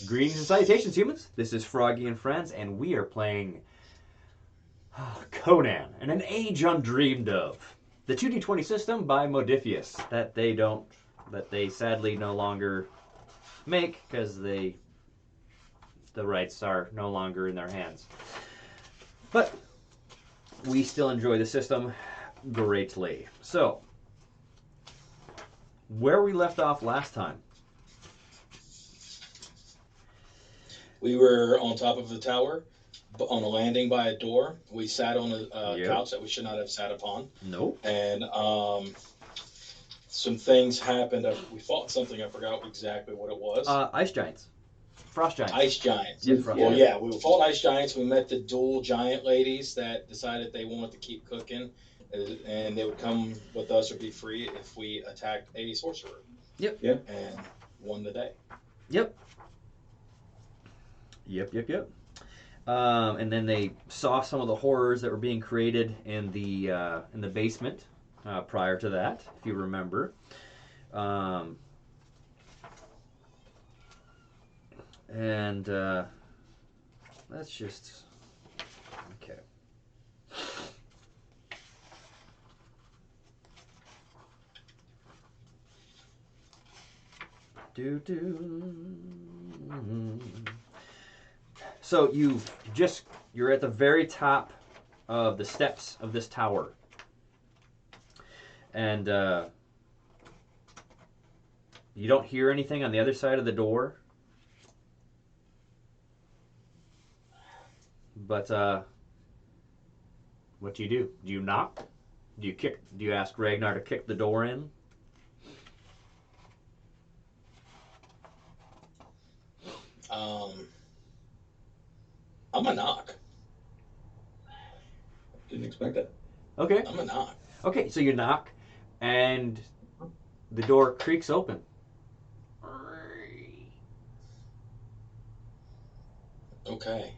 Greetings and salutations, humans. This is Froggy and Friends, and we are playing Conan, and an age undreamed of. The 2D20 system by Modifius that they sadly no longer make because the rights are no longer in their hands. But we still enjoy the system greatly. So, where we left off last time. We were on top of the tower, on a landing by a door. We sat on a Yep. couch that we should not have sat upon, Nope. and some things happened. We fought something. I forgot exactly what it was. Ice giants. Frost giants. Ice giants. Yep, frost Well, Yeah. giants. yeah, we fought ice giants. We met the dual giant ladies that decided they wanted to keep cooking, and they would come with us or be free if we attacked a sorcerer. Yep. Yeah. And won the day. Yep. Yep. And then they saw some of the horrors that were being created in the basement prior to that, if you remember. Um, and let's just okay. Do do. So you're at the very top of the steps of this tower, and you don't hear anything on the other side of the door. But what do you do? Do you knock? Do you kick? Do you ask Ragnar to kick the door in? Um, I'm a knock. Didn't expect that. Okay. I'm a knock. Okay. So you knock, and the door creaks open. Okay.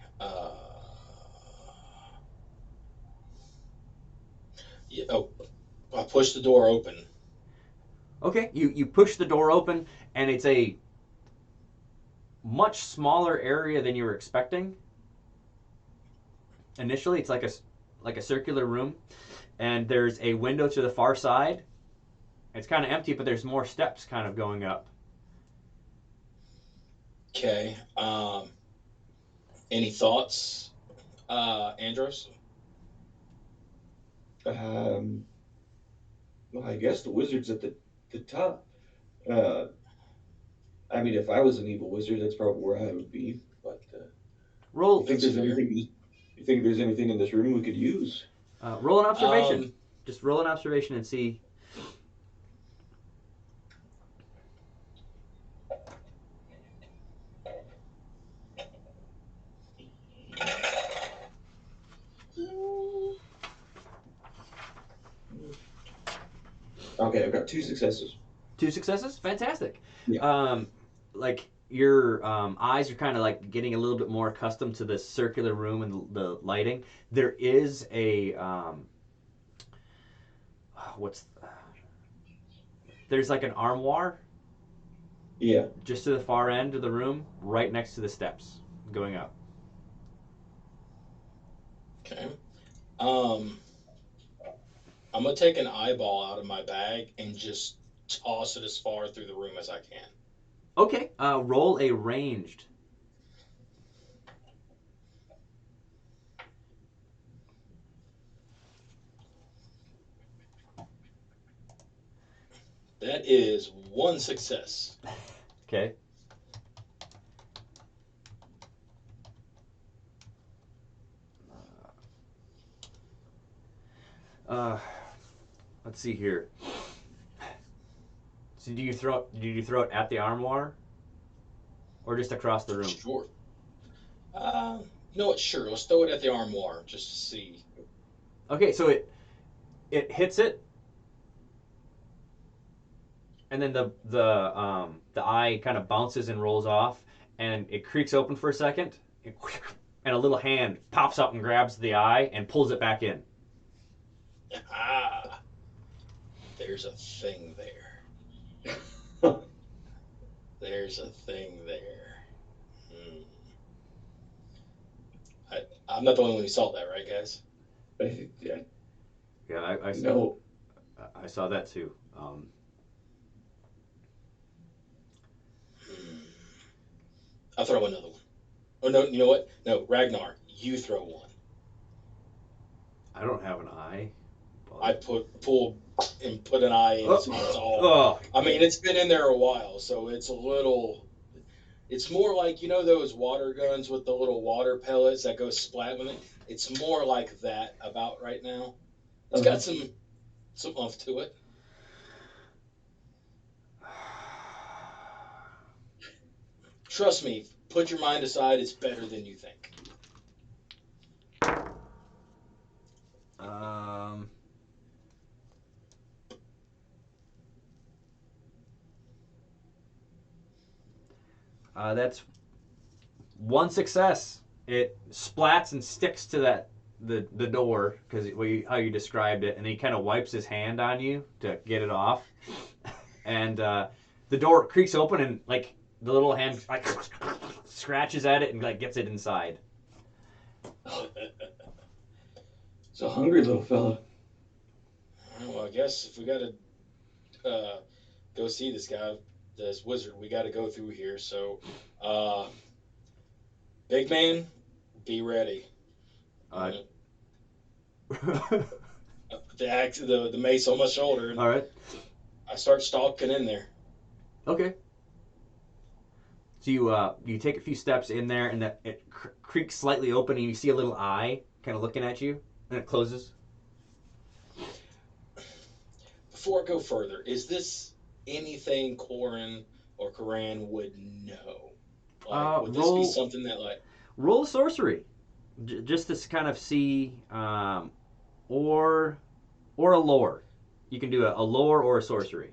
Yeah, oh, I pushed the door open. Okay. You push the door open, and it's a much smaller area than you were expecting. Initially, it's like a circular room, and there's a window to the far side. It's kind of empty, but there's more steps kind of going up. Okay. Any thoughts, Andros? Um, well, I guess the wizard's at the top. Uh, I mean, if I was an evil wizard, that's probably where I would be. But you Roll think That's there's fair. anything? You think there's anything in this room we could use? roll an observation. Um, Just roll an observation and see. Okay, I've got two successes. Two successes, fantastic. Yeah. Like your eyes are kind of like getting a little bit more accustomed to this circular room and the lighting. There is a what's there's like an armoire Yeah. just to the far end of the room, right next to the steps going up. okay. Um, I'm gonna take an eyeball out of my bag and just toss it as far through the room as I can. Okay, roll a ranged. That is one success. Okay. Uh, let's see here. So do you throw it at the armoire or just across the room? Sure. You know what? Sure. Let's throw it at the armoire just to see. Okay, so it hits it, and then the eye kind of bounces and rolls off, and it creaks open for a second, and a little hand pops up and grabs the eye and pulls it back in. Ah, there's a thing there. There's a thing there. I'm not the only one who saw that, right, guys? Yeah, Yeah, no. I saw that too. Hmm. I'll throw another one. Oh no, you know what? No, Ragnar, you throw one. I don't have an eye, I but put an eye in. It's oh, all. oh, I mean, it's been in there a while, so it's a little. It's more like those water guns with the little water pellets that go splat with it. It's more like that about right now. It's Uh-huh. got some oomph to it. Trust me. Put your mind aside. It's better than you think. um, that's one success. It splats and sticks to the door because how you described it, and he kind of wipes his hand on you to get it off, and the door creaks open and like the little hand like scratches at it and like gets it inside. It's a hungry little fella. Well, I guess if we got to go see this guy, this wizard, we got to go through here. So, uh, big man, be ready. Uh, Uh, the axe, the mace on my shoulder, and all right. I start stalking in there. Okay. So you take a few steps in there, and it creaks slightly open, and you see a little eye kind of looking at you, and it closes. Before I go further, is this anything Corin or Koran would know? Like, would this be Roll something that like, roll sorcery, just to kind of see, or or a lore. You can do a lore or a sorcery.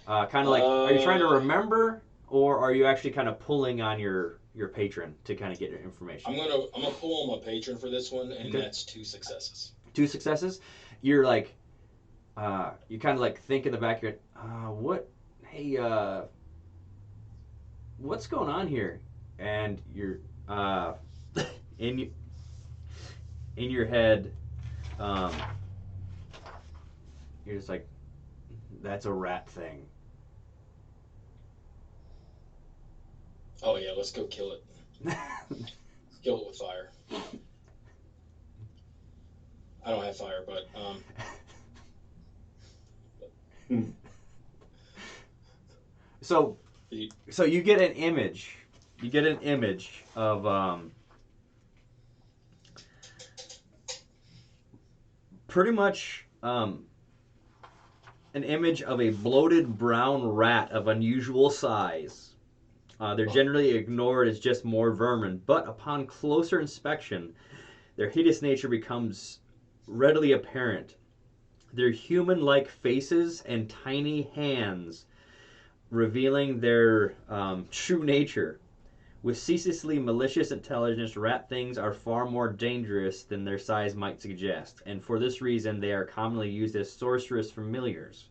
Kind of like, are you trying to uh, remember, or are you actually kind of pulling on your patron to kind of get your information? I'm gonna pull on my patron for this one, and Okay. that's two successes. Two successes. You're like, you kind of like think in the back of your, what, hey, what's going on here? And you're, in in your head, um, you're just like, that's a rat thing. Oh yeah, let's go kill it. Let's kill it with fire. I don't have fire, but Hmm. so you, so you get an image. You get an image of pretty much an image of a bloated brown rat of unusual size. They're oh, generally ignored as just more vermin, but upon closer inspection, their hideous nature becomes readily apparent. Their human like faces and tiny hands revealing their true nature. With ceaselessly malicious intelligence, rat things are far more dangerous than their size might suggest, and for this reason they are commonly used as sorcerous familiars.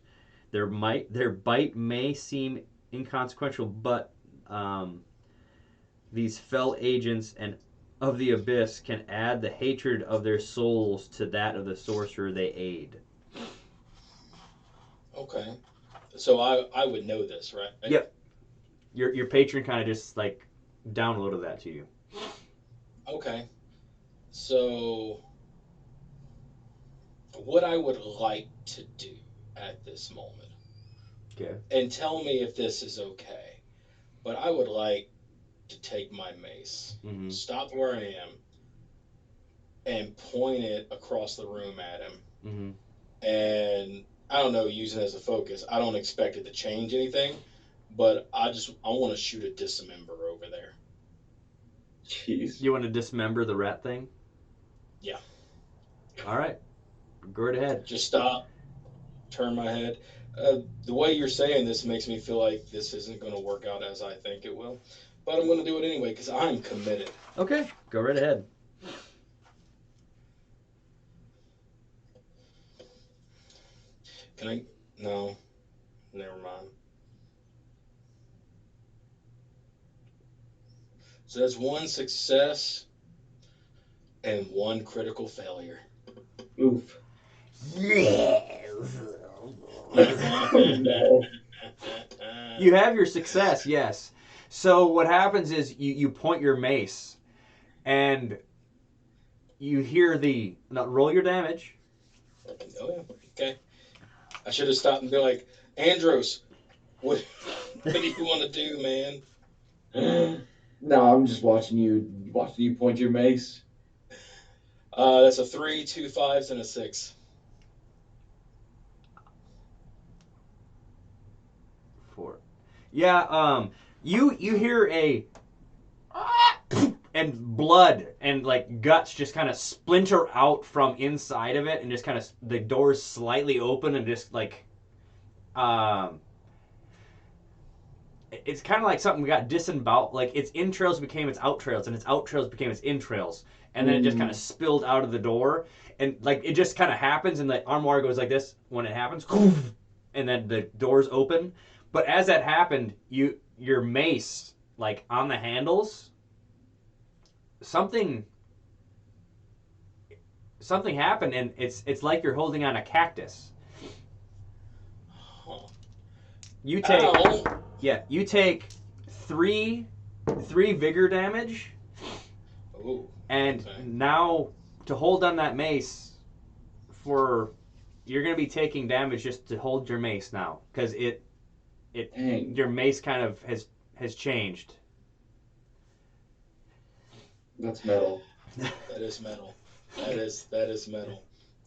Their bite may seem inconsequential, but um, these fell agents and of the abyss can add the hatred of their souls to that of the sorcerer they aid. okay. So I would know this, right? Yep, your patron kind of just like downloaded that to you. Okay. So what I would like to do at this moment, Okay. and tell me if this is okay, but I would like to take my mace, Mm-hmm. stop where I am, and point it across the room at him. Mm-hmm. And I don't know, use it as a focus. I don't expect it to change anything, but I want to shoot a dismember over there. Jeez. You want to dismember the rat thing? Yeah, All right, go right ahead. just stop, turn my head. The way you're saying this makes me feel like this isn't going to work out as I think it will, but I'm going to do it anyway because I'm committed. Okay, go right ahead. Can I? No, never mind. So that's one success, and 1 critical failure. Oof. Yes. Oh no. You have your success, yes. So what happens is you point your mace, and you hear the roll your damage. Oh, yeah. Okay. I should have stopped and be like, Andros, what, what do you want to do, man? No, I'm just watching you point your mace. That's a 3, 2 5s, and a 6. Four. Yeah. You hear a and blood and like guts just kind of splinter out from inside of it, and just kind of the doors slightly open and just like um it's kind of like something got disemboweled, like its entrails became its outrails and its outrails became its entrails, and then it just kind of spilled out of the door, and like it just kind of happens, and the armoire goes like this when it happens, and then the doors open. But as that happened, your mace, like on the handles, something something happened, and it's like you're holding on a cactus. Huh. You take Ow! you take three vigor damage, Ooh, and okay. now to hold on that mace for you're gonna be taking damage just to hold your mace now, because Dang, your mace kind of has changed. that's metal. That is metal. That is metal.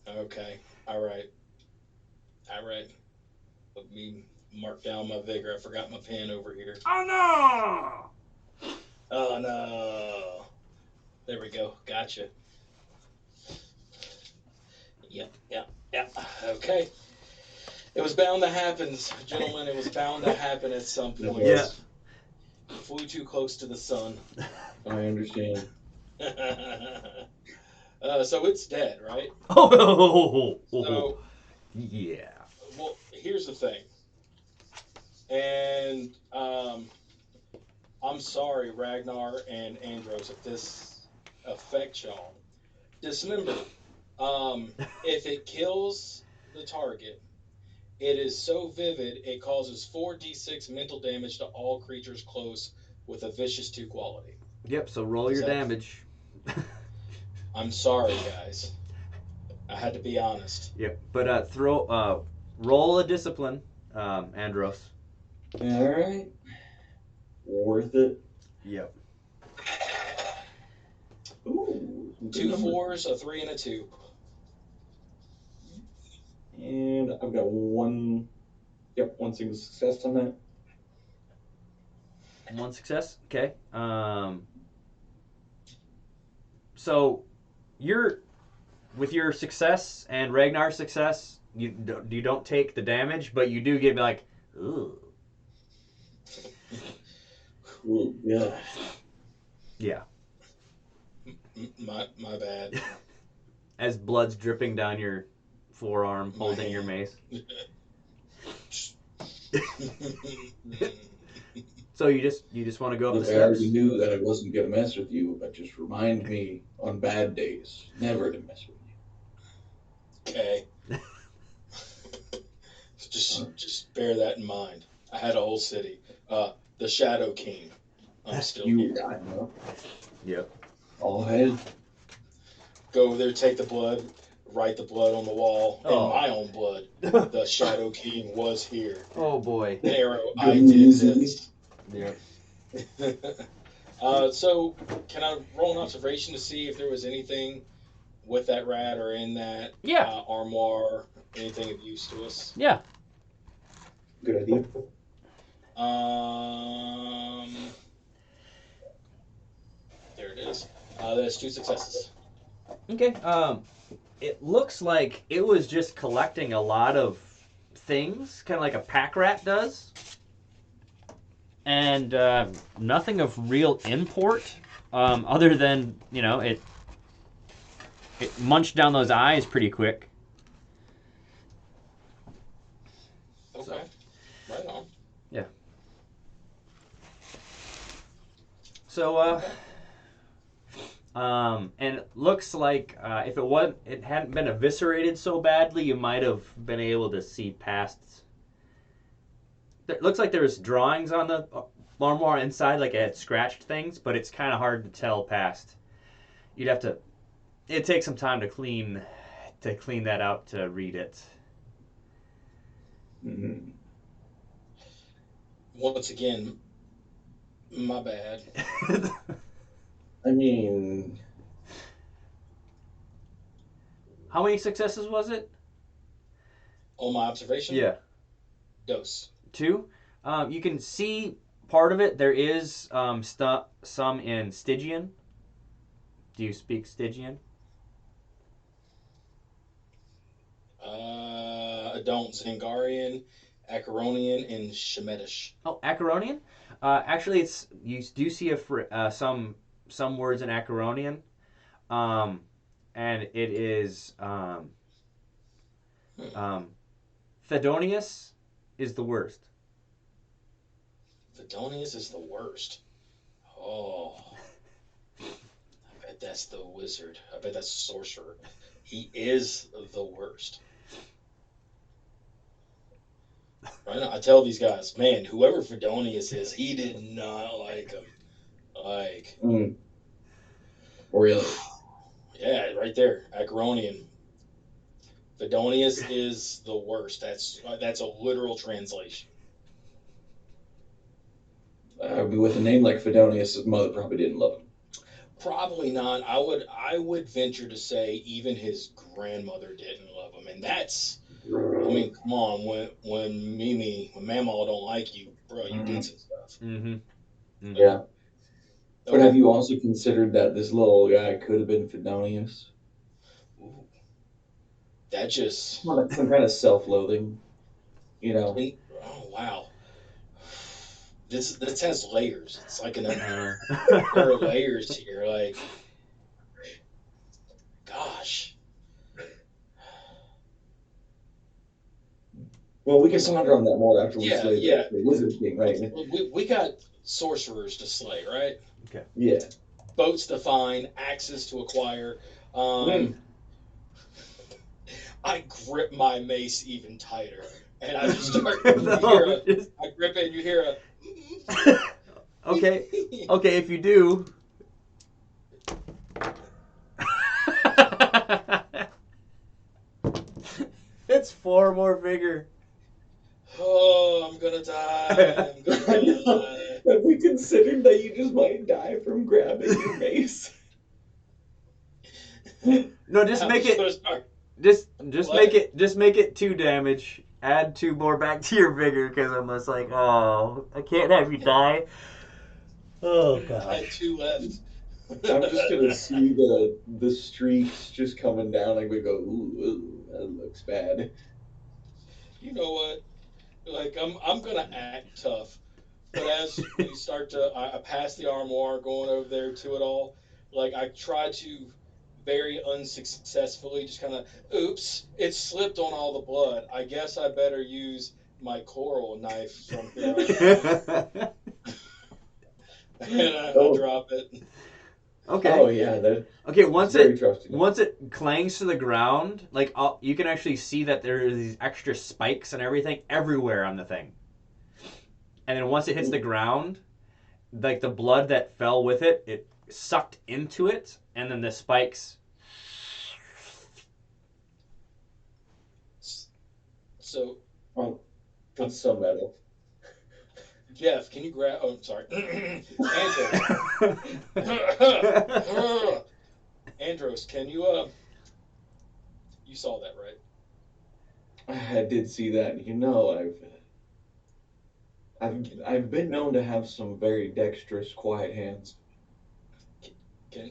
Okay. All right. All right. Let me mark down my vigor. I forgot my pen over here. Oh Oh no. There we go. Gotcha. Yep. Yep. Yep. Okay. It was bound to happen, gentlemen. It was bound to happen at some It point. Yeah. was. Flew too close to the sun. I understand. So it's dead, right? no! So, Yeah. well, here's the thing. And I'm sorry, Ragnar and Andros, if this affects y'all. Dismember. If it kills the target, it is so vivid it causes 4d6 mental damage to all creatures close with a vicious 2 quality. Yep. So roll Does your that? damage. I'm sorry, guys. I had to be honest. Yep. But roll a discipline, Andros. All right. Worth it. Yep. Ooh, some good 2 numbers. 4s, a 3, and a 2. And I've got one. Yep, one single success on that. One success. Okay. So you're with your success and Ragnar's success. You don't take the damage, but you do get like, ooh. Cool. Yeah. Yeah. My bad. As blood's dripping down your forearm, My holding your hand. mace. So you just want to go up Look, the I already steps. knew that I wasn't gonna mess with you, but just remind me on bad days never to mess with you. Okay. Just bear that in mind. I had a whole city. The Shadow King. I'm still You, here. I know. Yep. All head. Go over there, take the blood, write the blood on the wall, in Oh. my own blood. The Shadow King was here. Oh boy. Arrow, Good I news, did isn't this. Yep. So, can I roll an observation to see if there was anything with that rat or in that Yeah. armoire, anything of use to us? Yeah. Good idea. There it is. That's 2 successes. Okay. It looks like it was just collecting a lot of things, kind of like a pack rat does, and nothing of real import, other than it munched down those eyes pretty quick. Okay. Right on. Yeah. So Okay. And it looks like if it hadn't been eviscerated so badly, you might have been able to see past. It looks like there's drawings on the armoire inside, like it had scratched things, but it's kind of hard to tell past. You'd have to. It takes some time to clean that out to read it. Mhm. Once again, my bad. I mean, How many successes was it? On my observation, Yeah, dose. 2. You can see part of it. There is some in Stygian. Do you speak Stygian? I don't. Zingarian, Acheronian, and Shemetish. Oh, Acheronian. Actually, it's you do see some words in Acheronian, um, and it is Hmm. Thedonius is the worst. Fedonius is the worst. Oh, I bet that's the wizard. I bet that's sorcerer. He is the worst. Right now, I tell these guys, man, whoever Fedonius is, he did not like him. Like, mm, really? yeah, right there, Acheronian. Fedonius is the worst. That's a literal translation. With a name like Fedonius, his mother probably didn't love him. Probably not. I would venture to say even his grandmother didn't love him, and that's. I mean, come on. When Mamaw don't like you, bro, you did Mhm. some stuff. Mm-hmm. Mm-hmm. Yeah. But have Okay. you also considered that this little guy could have been Fedonius? Ooh, that just. Well, like some kind of self-loathing, you know? Oh wow. This has layers. It's like there are Uh, layers here. Like, gosh. Well, we can ponder on that more after we Yeah, slay yeah. the Wizard King, right? We got sorcerers to slay, right? okay. Yeah. Boats to find, axes to acquire. Mm. Um, I grip my mace even tighter, and I just start. You hear No, a. I grip it, and you hear okay. a. Okay, if you do. It's 4 more vigor. Oh, I'm gonna die. I'm gonna I know. die. Have we considered that you just might die from grabbing your mace? No, just I'm make just gonna it. start. Just make What? it. Just make it 2 damage. Add 2 more back to your vigor because I'm just like, oh, I can't have you die. Oh I gosh. had 2 left. I'm just gonna see the streaks just coming down. I'm gonna go, ooh, that looks bad. You know what? Like I'm gonna act tough, but as we start to, I pass the armoire, going over there to it all. Like I try to very unsuccessfully, just kind of, oops, it slipped on all the blood. I guess I better use my coral knife from here on out. And I Oh, drop it. oh Okay. yeah, Okay. that's very trusting. Once it clangs to the ground, like you can actually see that there are these extra spikes and everything everywhere on the thing. And then once it hits the ground, like the blood that fell with it, it sucked into it, and then the spikes. So, Oh, um, that's so metal. Jeff, can you grab? Oh, I'm sorry, Andros. Andros, can you? You saw that, right? I did see that. You know, Can I've been known to have some very dexterous, quiet hands. can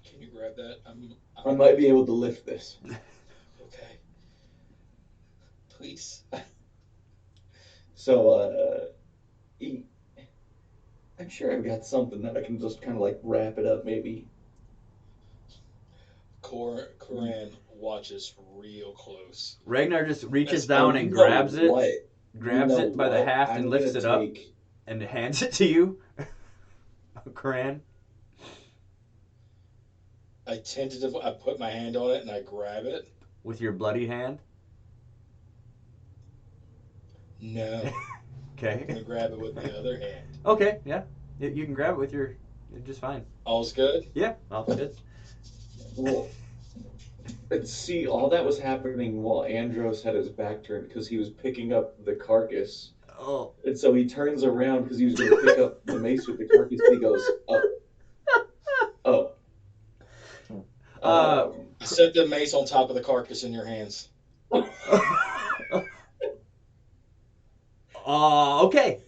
can you grab that? I I'm might be able to lift this. okay. Please, So, e- I'm sure I've got something that I can just kind of like wrap it up, maybe. Coran watches real close. Ragnar just reaches That's Oh, down you and know grabs it, what? You grabs know it by the what? haft and I'm lifts gonna it up take. and hands it to you, Coran. I put my hand on it and I grab it. with your bloody hand. No, I'm Okay. gonna grab it with the other hand. Okay. Yeah. You can grab it with your. You're just fine. All's good. Yeah. All good. Well, and see, all that was happening while Andros had his back turned because he was picking up the carcass. Oh. And so he turns around because he was going to pick up the mace with the carcass. And he goes, oh. Uh. I set the mace on top of the carcass in your hands. Okay.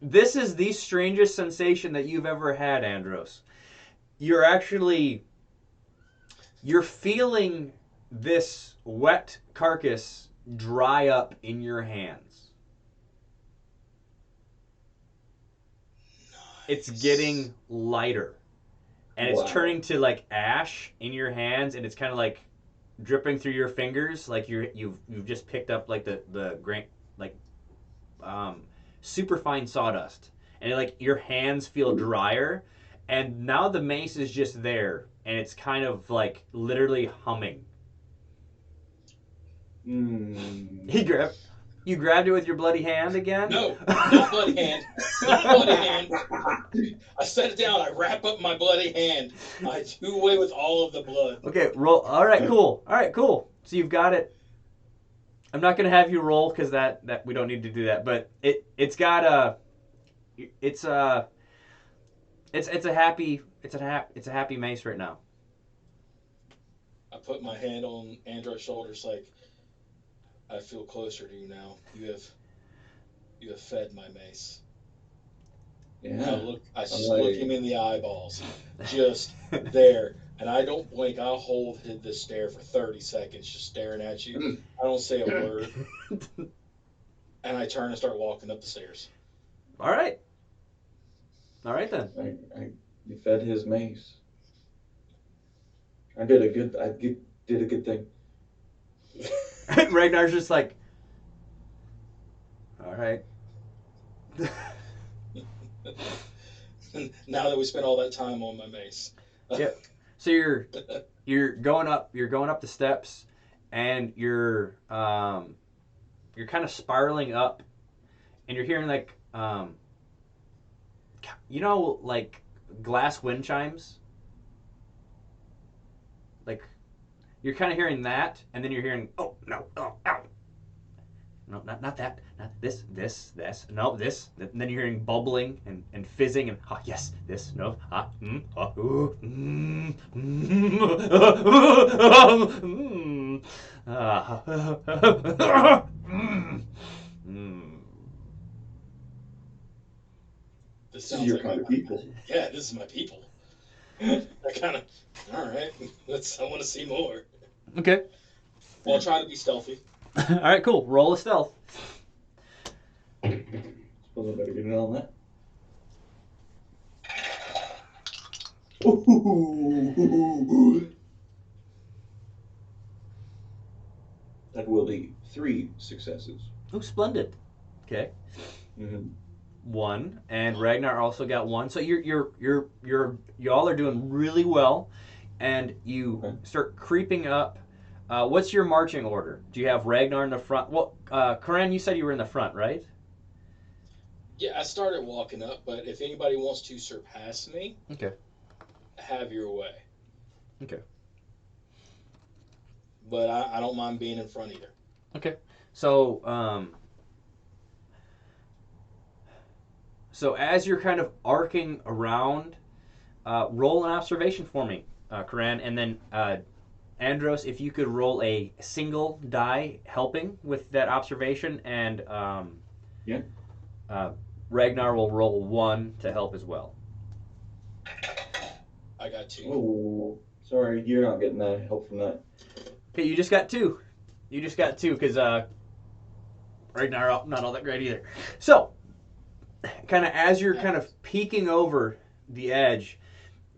This is the strangest sensation that you've ever had, Andros. You're actually you're feeling this wet carcass dry up in your hands. It's Nice. getting lighter. And it's Wow. turning to like ash in your hands, and it's kind of like dripping through your fingers, like you've just picked up like the grain, like um, super fine sawdust, and like your hands feel drier, and now the mace is just there, and it's kind of like literally humming. He Mm. grabbed You grabbed it with your bloody hand again. No, not bloody hand. Not bloody hand. I set it down. I wrap up my bloody hand. I do away with all of the blood. Okay, roll. All right, cool. All right, cool. So you've got it. I'm not gonna have you roll because that we don't need to do that. But it's got a it's a it's a happy it's a happy mace right now. I put my hand on Andrew's shoulders like I feel closer to you now. You have fed my mace. Yeah. I look I, him in the eyeballs, just there, and I don't blink. I'll hold the stare for 30 seconds, just staring at you. I don't say a word, and I turn and start walking up the stairs. All right. All right then. you fed his mace. Did a good thing. Ragnar's just like, all right. Now that we spent all that time on my mace. Yep. So you're going up the steps, and you're kind of spiraling up, and you're hearing like like glass wind chimes. Like you're kind of hearing that, and then you're hearing oh no oh ow no not that not this no this, and then you're hearing bubbling and fizzing and oh yes this no ooh, mm. This This is sounds your like kind of people. yeah, this is my people. I kind of, all right, I want to see more. Okay. Well, I'll try to be stealthy. All right, cool. Roll a stealth. Suppose I better get in on that. Ooh. That will be 3 successes. Oh, splendid. Okay. Mm-hmm. One, and Ragnar also got one. So y'all are doing really well, and you Okay. start creeping up. What's your marching order? Do you have Ragnar in the front? Well, Coran, you said you were in the front, right? Yeah, I started walking up, but if anybody wants to surpass me, Okay. have your way. Okay. But I don't mind being in front either. Okay. So as you're kind of arcing around, roll an observation for me, Coran, and then Andros, if you could roll a single die helping with that observation, and Yeah. Ragnar will roll one to help as well. I got 2. Oh, sorry, you're not getting that help from that. Okay, you just got two. You just got two because Ragnar not all that great either. So, kind of as you're kind of peeking over the edge,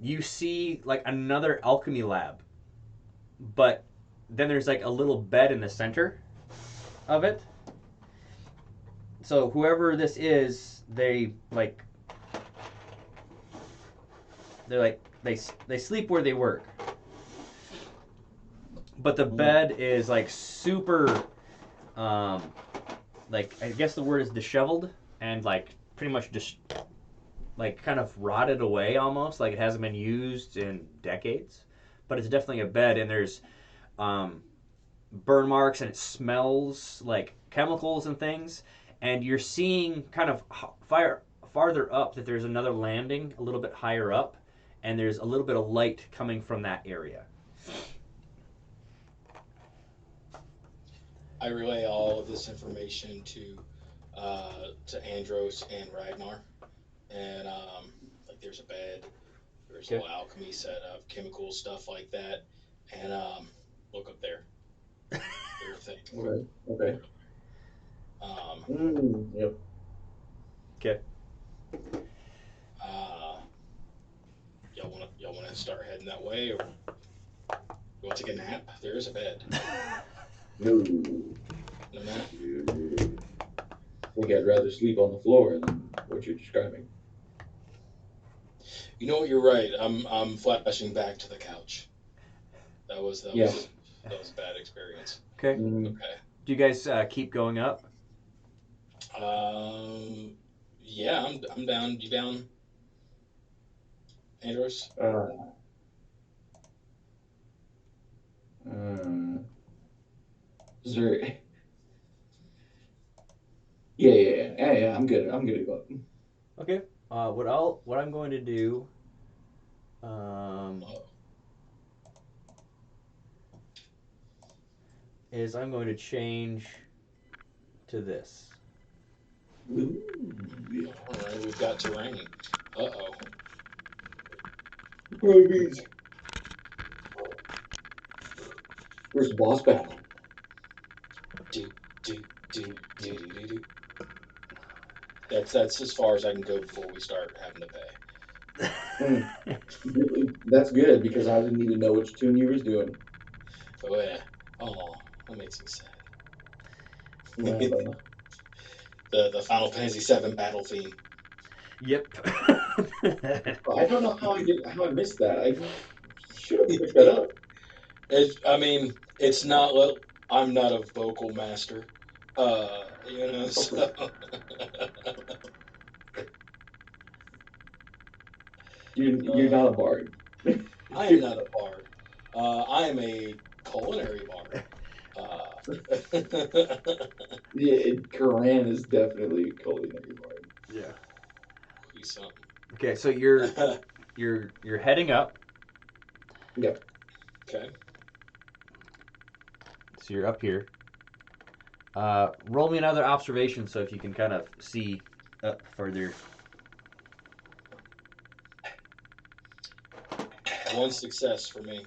you see like another alchemy lab, but then there's like a little bed in the center of it. So whoever this is, they're like they sleep where they work. But the bed is like super, um, like I guess the word is disheveled and like pretty much just like kind of rotted away almost, like it hasn't been used in decades. But it's definitely a bed, and there's um, burn marks, and it smells like chemicals and things. And you're seeing kind of fire farther up that there's another landing a little bit higher up, and there's a little bit of light coming from that area. I relay all of this information to Andros and Ragnar, and like there's a bed, there's a Okay. little alchemy set up, chemical stuff like that, and look up there, there are things. Okay. Okay. Um, Yep. Okay. uh, y'all wanna start heading that way, or you want to take a nap? There is a bed. No. No nap. I think I'd rather sleep on the floor than what you're describing. You know what? You're right. I'm flashing back to the couch. That was that Yeah. was that was a bad experience. Okay. Mm, Okay. Do you guys keep going up? Um, yeah, I'm down. You down, Andros? uh, uh, is there? Yeah. I'm good. I'm good to go. Okay. What I'm going to do um, Oh, is I'm going to change to this. Ooh, yeah. all right. We've got terrain. Uh-oh. Probably means first boss battle. Do do do do do do do. That's as far as I can go before we start having to pay. Mm, that's good because I didn't even know which tune you was doing. Oh yeah. Oh, that makes me sad. Uh, The Final Fantasy VII battle theme. Yep. I don't know how I missed that. I should have picked that up. I mean, it's not. I'm not a vocal master. So You're uh, not a bard. I am not a bard. I am a culinary bard. Yeah, Koran is definitely a culinary bard. Yeah. He's something. Okay, so you're heading up. Yep. Okay. So you're up here. Roll me another observation, so if you can kind of see up further. One success for me.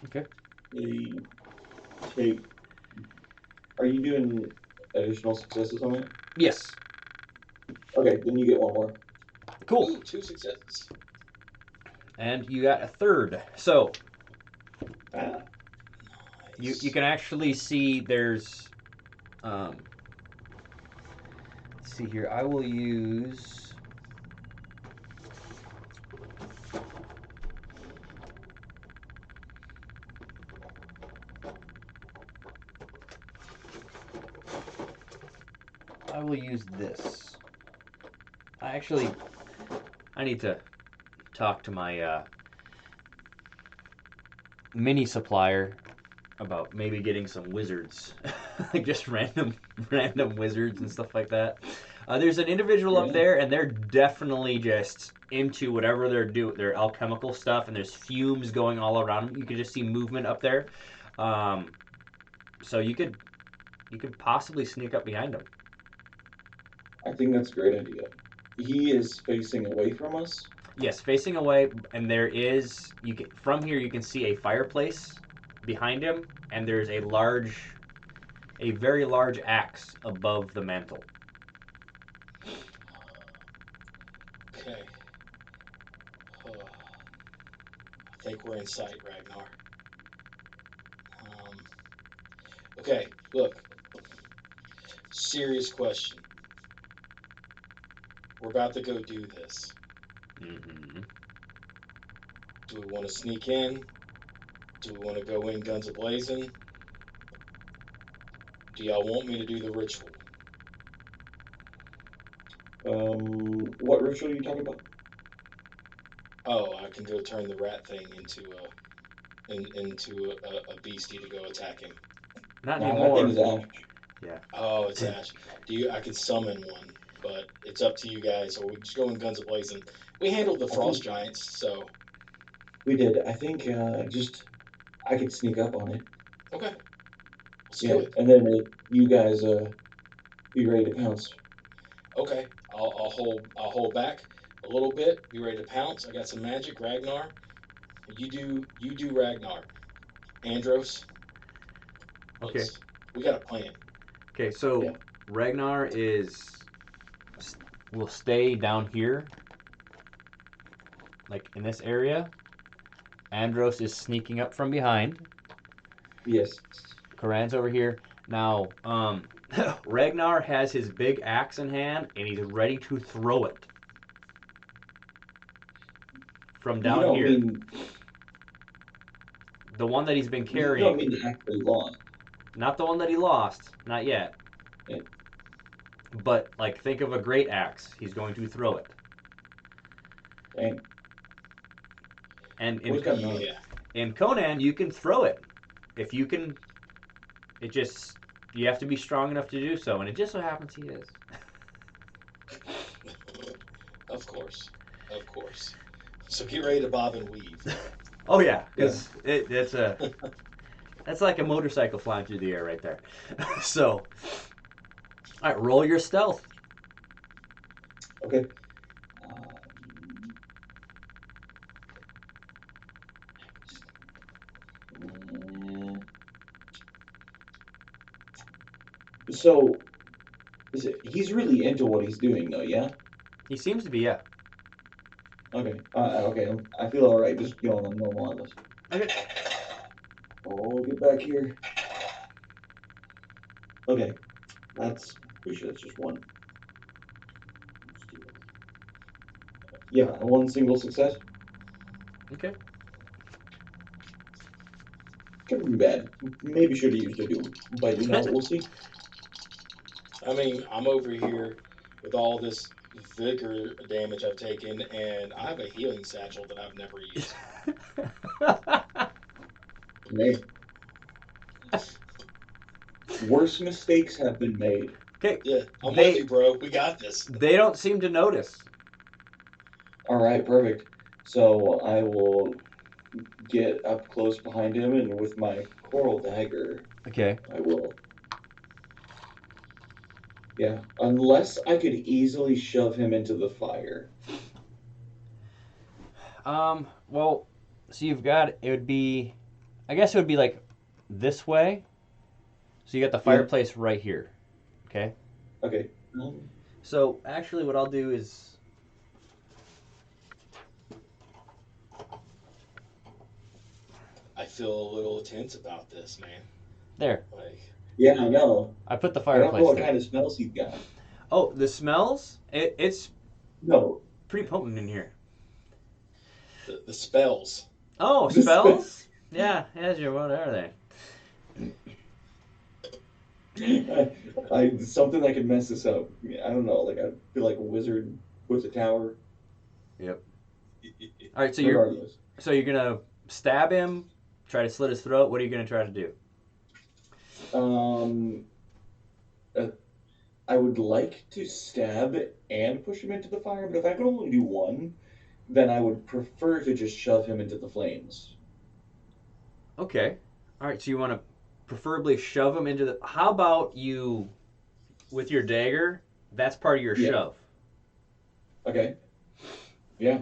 Okay. You take. Are you doing additional successes on it? Yes. Okay, then you get one more. Cool. Ooh, two successes. And you got a third. So Ah, you Nice. can actually see there's let's see here. I will use this. I need to talk to my mini supplier about maybe getting some wizards, like just random wizards and stuff like that. There's an individual up yeah. there, and they're definitely just into whatever they're doing. Their alchemical stuff, and there's fumes going all around them. You can just see movement up there. Um, so you could possibly sneak up behind them. I think that's a great idea. He is facing away from us. Yes, facing away, and there is from here you can see a fireplace behind him, and there's a very large axe above the mantle. Okay. Oh, I think we're in sight, Ragnar. Um, okay. Look. Serious question. We're about to go do this. Mm-hmm. Do we want to sneak in? Do we want to go in guns a blazing? Do y'all want me to do the ritual? What ritual are you talking about? Oh, I can go turn the rat thing into a beastie to go attack him. Not Nah, that thing anymore. is Ash. Yeah. Oh, it's Ash. Do you? I could summon one, but it's up to you guys. Or we just go in guns a blazing. We handled the I frost think giants, so we did. I think just I could sneak up on it. okay, let's do Yeah, it. and then you guys be ready to pounce. Okay, I'll hold back a little bit. Be ready to pounce. I got some magic, Ragnar. You do Ragnar. Andros, Okay. we got a plan. Okay. So Yeah. Ragnar will stay down here, like in this area. Andros is sneaking up from behind. Yes. Karan's over here. Now, Ragnar has his big axe in hand and he's ready to throw it from You down don't here. mean The one that he's been you don't carrying. mean to actually lost. Not the one that he lost. Not yet. Yeah. But, like, think of a great axe. He's going to throw it. Dang. And Who's got none? Yeah. in Conan, you can throw it. If you can, it just, you have to be strong enough to do so. And it just so happens he is. Of course. Of course. So get ready to bob and weave. Oh, yeah. Yeah. Because that's like a motorcycle flying through the air right there. So, all right, roll your stealth. Okay. Um, so he's really into what he's doing, though. Yeah. He seems to be, yeah. Okay. Okay. I feel all right just going on normal on this. Okay. Oh, get back here. Okay. That's pretty sure that's just one. Let's do it. Yeah, one single success. Okay. Could be bad. Maybe should have used a doom, but we'll see. I mean, I'm over here with all this vigor damage I've taken, and I have a healing satchel that I've never used. Hey, worse mistakes have been made. Okay. Yeah, I'm with They you, bro. We got this. they don't seem to notice. All right, perfect. So I will get up close behind him, and with my coral dagger, Okay. I will. Yeah, unless I could easily shove him into the fire. Well, so you've got it would be, I guess it would be like this way. So you got the Yeah. fireplace right here. Okay. Okay. So actually, what I'll do is I feel a little tense about this, man. there. Like Yeah, I know. I put the I don't know fireplace what there. kind of smells he's got. Oh, the smells? It's No. pretty potent in here. the spells. Oh, The spells? Yeah, what are they? Something that could mess this up. I don't know. Like I feel like a wizard with a tower. Yep. All right, Regardless, so you're gonna stab him, try to slit his throat. What are you gonna try to do? um, uh, I would like to stab and push him into the fire, but if I could only do one, then I would prefer to just shove him into the flames. Okay. All right, so you want to preferably shove him into the. How about you, with your dagger? That's part of your Yeah. shove. Okay. Yeah.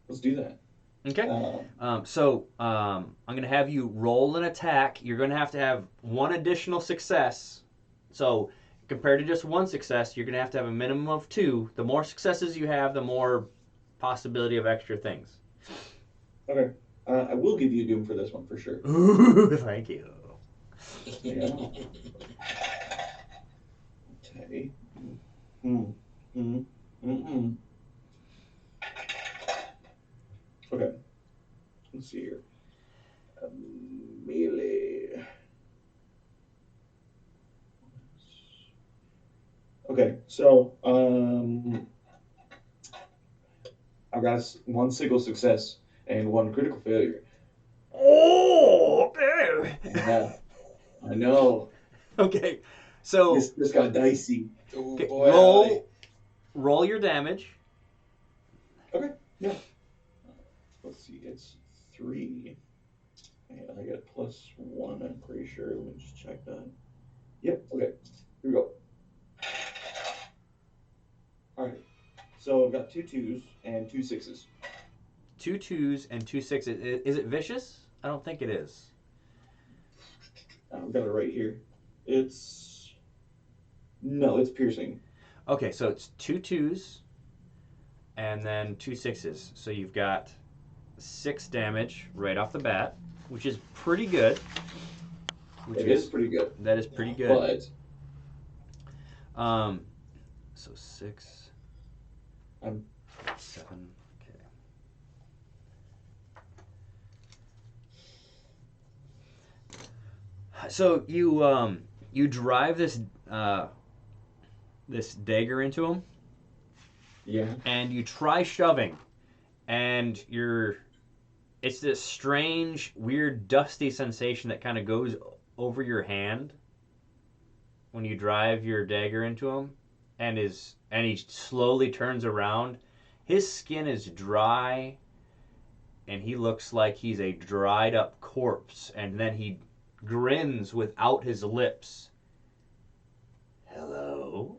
Let's do that. Okay. Um, I'm gonna have you roll an attack. You're gonna have to have one additional success. So compared to just one success, you're gonna have to have a minimum of two. The more successes you have, the more possibility of extra things. okay. I will give you a doom for this one for sure. Ooh, thank you. Yeah. Okay. Hmm. Hmm. Hmm. Okay. let's see here. Melee. Okay, so I've got one single success and one critical failure. Oh, Yeah, I know. okay. So This got dicey. Oh okay, boy, howdy. roll your damage. Okay, yeah. Let's see, it's 3. And I get +1, I'm pretty sure. Let me just check that. Yep, okay. Here we go. Alright. So I've got 2 2s and 2 6s. 2 2s and 2 6s. Is it vicious? I don't think it is. I've got it right here. It's no, it's piercing. Okay, so it's 2 2s and then 2 6s. So you've got 6 damage right off the bat, which is pretty good. It is pretty good. That is pretty good. But So 6, I'm 7. Okay. So you drive this dagger into him, yeah. and you try shoving, and it's this strange, weird, dusty sensation that kind of goes over your hand when you drive your dagger into him, and he slowly turns around. His skin is dry, and he looks like he's a dried up corpse, and then he grins without his lips. Hello?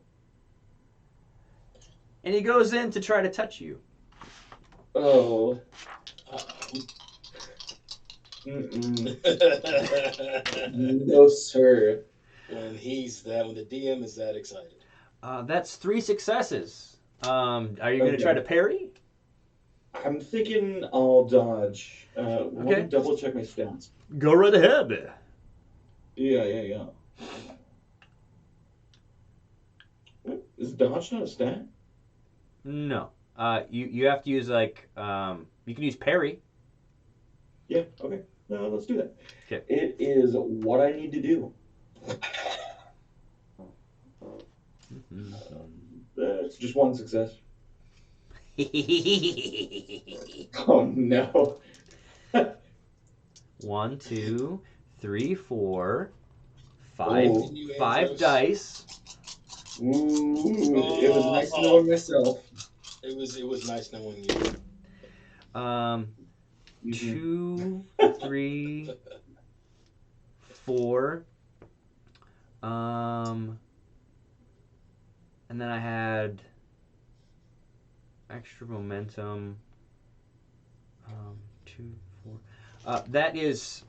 And he goes in to try to touch you. Oh. Uh, Mm-mm. No, sir. when the DM is that excited. That's 3 successes. Are you going to try to Okay. parry? I'm thinking I'll dodge. Let Okay. me double check my stats. Go right ahead. Yeah. What? Is dodge not a stat? No. You have to use you can use parry. Yeah, okay. No, let's do that. Okay. It is what I need to do. It's just one success. Oh no. 1, 2, 3, 4, 5, Oh. Continue, 5 Andros. dice. Ooh, it was nice knowing myself. It was nice knowing you. Mhm. 2, 3, 4. And then I had extra momentum. 2, 4. That is.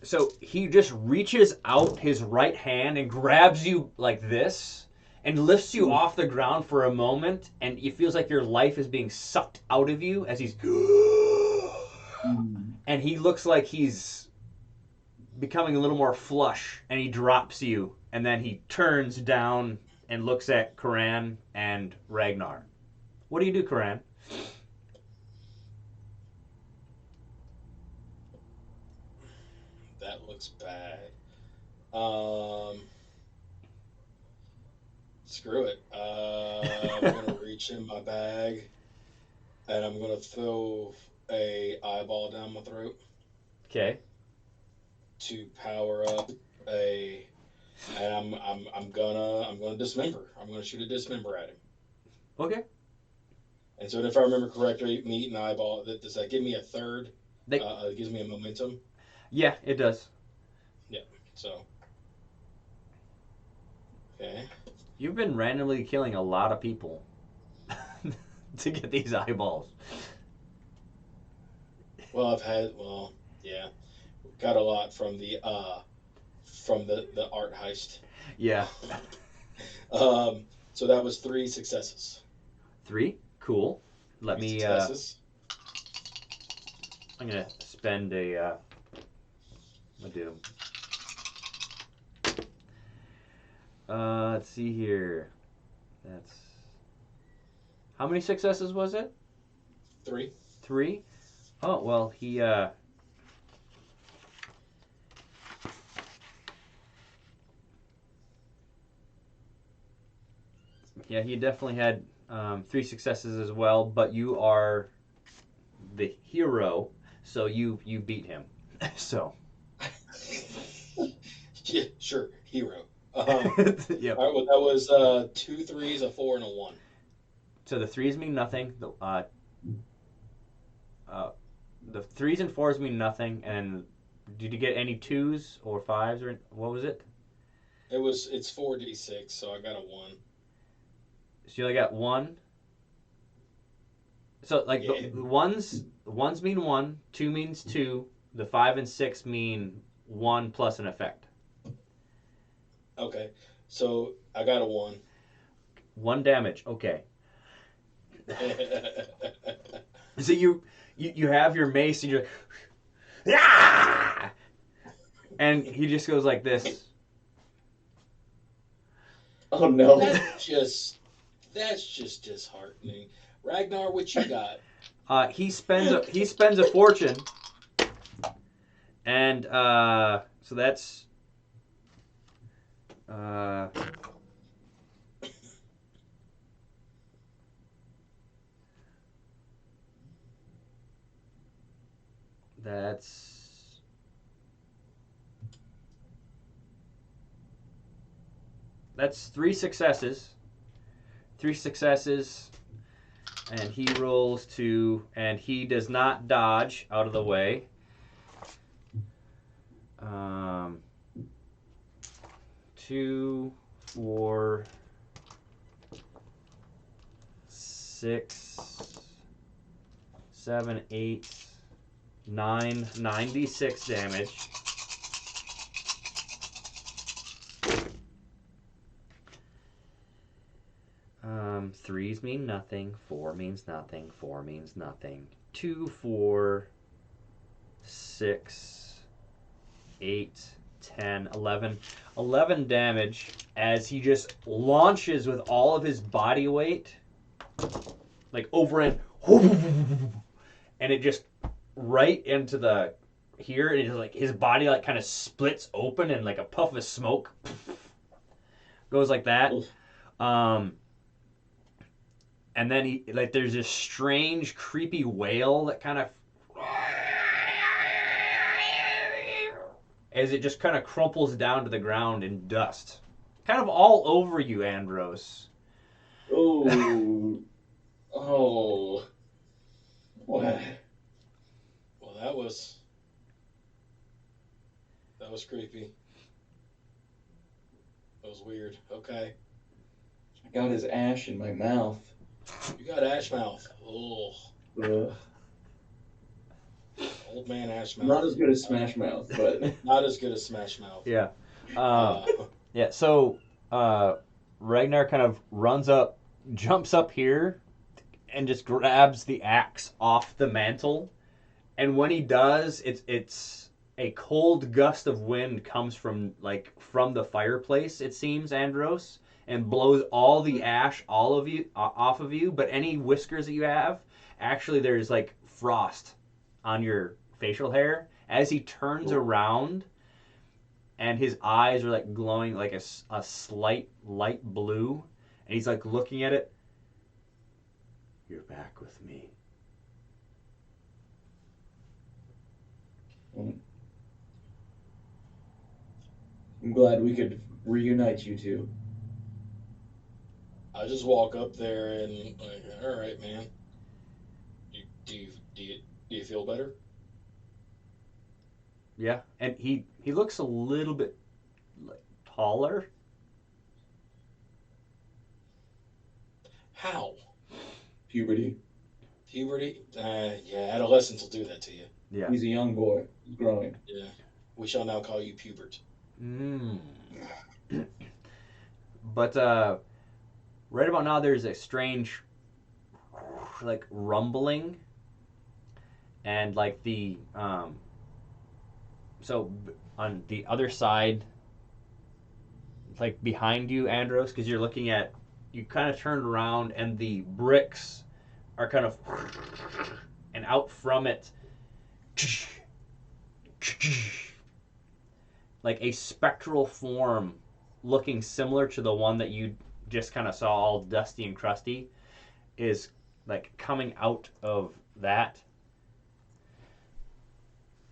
So he just reaches out his right hand and grabs you like this and lifts you off the ground for a moment, and it feels like your life is being sucked out of you as he's. And he looks like he's becoming a little more flush, and he drops you, and then he turns down and looks at Coran and Ragnar. What do you do, Coran? That looks bad. Screw it. I'm gonna reach in my bag, and I'm gonna throw a eyeball down my throat Okay. to power up a, and I'm gonna dismember. I'm gonna shoot a dismember at him. Okay. And so, if I remember correctly, me eating eyeball, does that give me a third? They, It gives me a momentum. yeah, it does. Yeah. So, okay. You've been randomly killing a lot of people to get these eyeballs. Well, yeah, got a lot from the art heist. Yeah. So that was 3 successes. 3. Cool. Let Three me. successes. I'm gonna spend a. I'll do. Let's see here. That's. How many successes was it? 3. 3. Oh well, he yeah, he definitely had 3 successes as well. But you are the hero, so you beat him. So Yeah, sure, hero. yep. All right, well, that was 2 threes, a 4, and a 1. So the threes mean nothing. Uh, the threes and fours mean nothing. And did you get any twos or fives or what was it? It's 4d6, so I got a 1. So you only got one. So like Yeah. the ones mean one, two means two. The 5 and 6 mean one plus an effect. Okay, so I got a 1. 1 damage. Okay. So you have your mace and you're like, yeah, and he just goes like this. Oh no. That's just disheartening. Ragnar, what you got? He spends a fortune, and so that's uh, that's 3 successes. 3 successes, and he rolls 2, and he does not dodge out of the way. 2, 4, 6, 7, 8, 9, 96 damage. Threes mean nothing. 4 means nothing. 4 means nothing. 2, 4, 6, 8, 10, 11. 11 damage as he just launches with all of his body weight, like over and it just right into the here, and it just like his body like kind of splits open, and like a puff of smoke goes like that. And then he like there's this strange creepy wail that kind of as it just kind of crumples down to the ground in dust, kind of all over you, Andros. Oh. Oh. What? Well, that was creepy. That was weird. Okay, I got his ash in my mouth. you got ash mouth. Oh, Ugh. old man ash mouth. Not as good as Smash Mouth, but Not as good as Smash Mouth. Yeah. Uh, Yeah, so Ragnar kind of runs up, jumps up here, and just grabs the axe off the mantle. And when he does, it's a cold gust of wind comes from the fireplace, it seems, Andros, and blows all the ash off of you. But any whiskers that you have, actually, there's like frost on your facial hair as he turns around, and his eyes are like glowing like a slight light blue, and he's like looking at it. You're back with me. I'm glad we could reunite you two. I just walk up there and like, all right, man. Do you feel better? Yeah, and he looks a little bit like taller. How? Puberty. Puberty? Yeah, adolescence will do that to you. Yeah. He's a young boy. He's growing. Yeah. We shall now call you Pubert. But right about now, there's a strange like rumbling, and like the so on the other side, like behind you, Andros, because you're looking at, you kind of turned around, and the bricks are kind of, and out from it like a spectral form looking similar to the one that you just kind of saw all dusty and crusty is like coming out of that.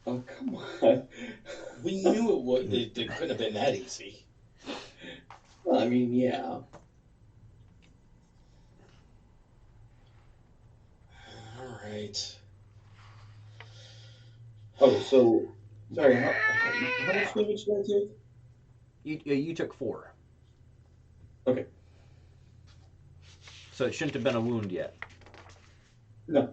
Oh, come on. We knew it would. It couldn't have been that easy. Well, I mean, yeah. All right. Oh, so sorry. How much damage did I take? You took 4. Okay. So it shouldn't have been a wound yet. No.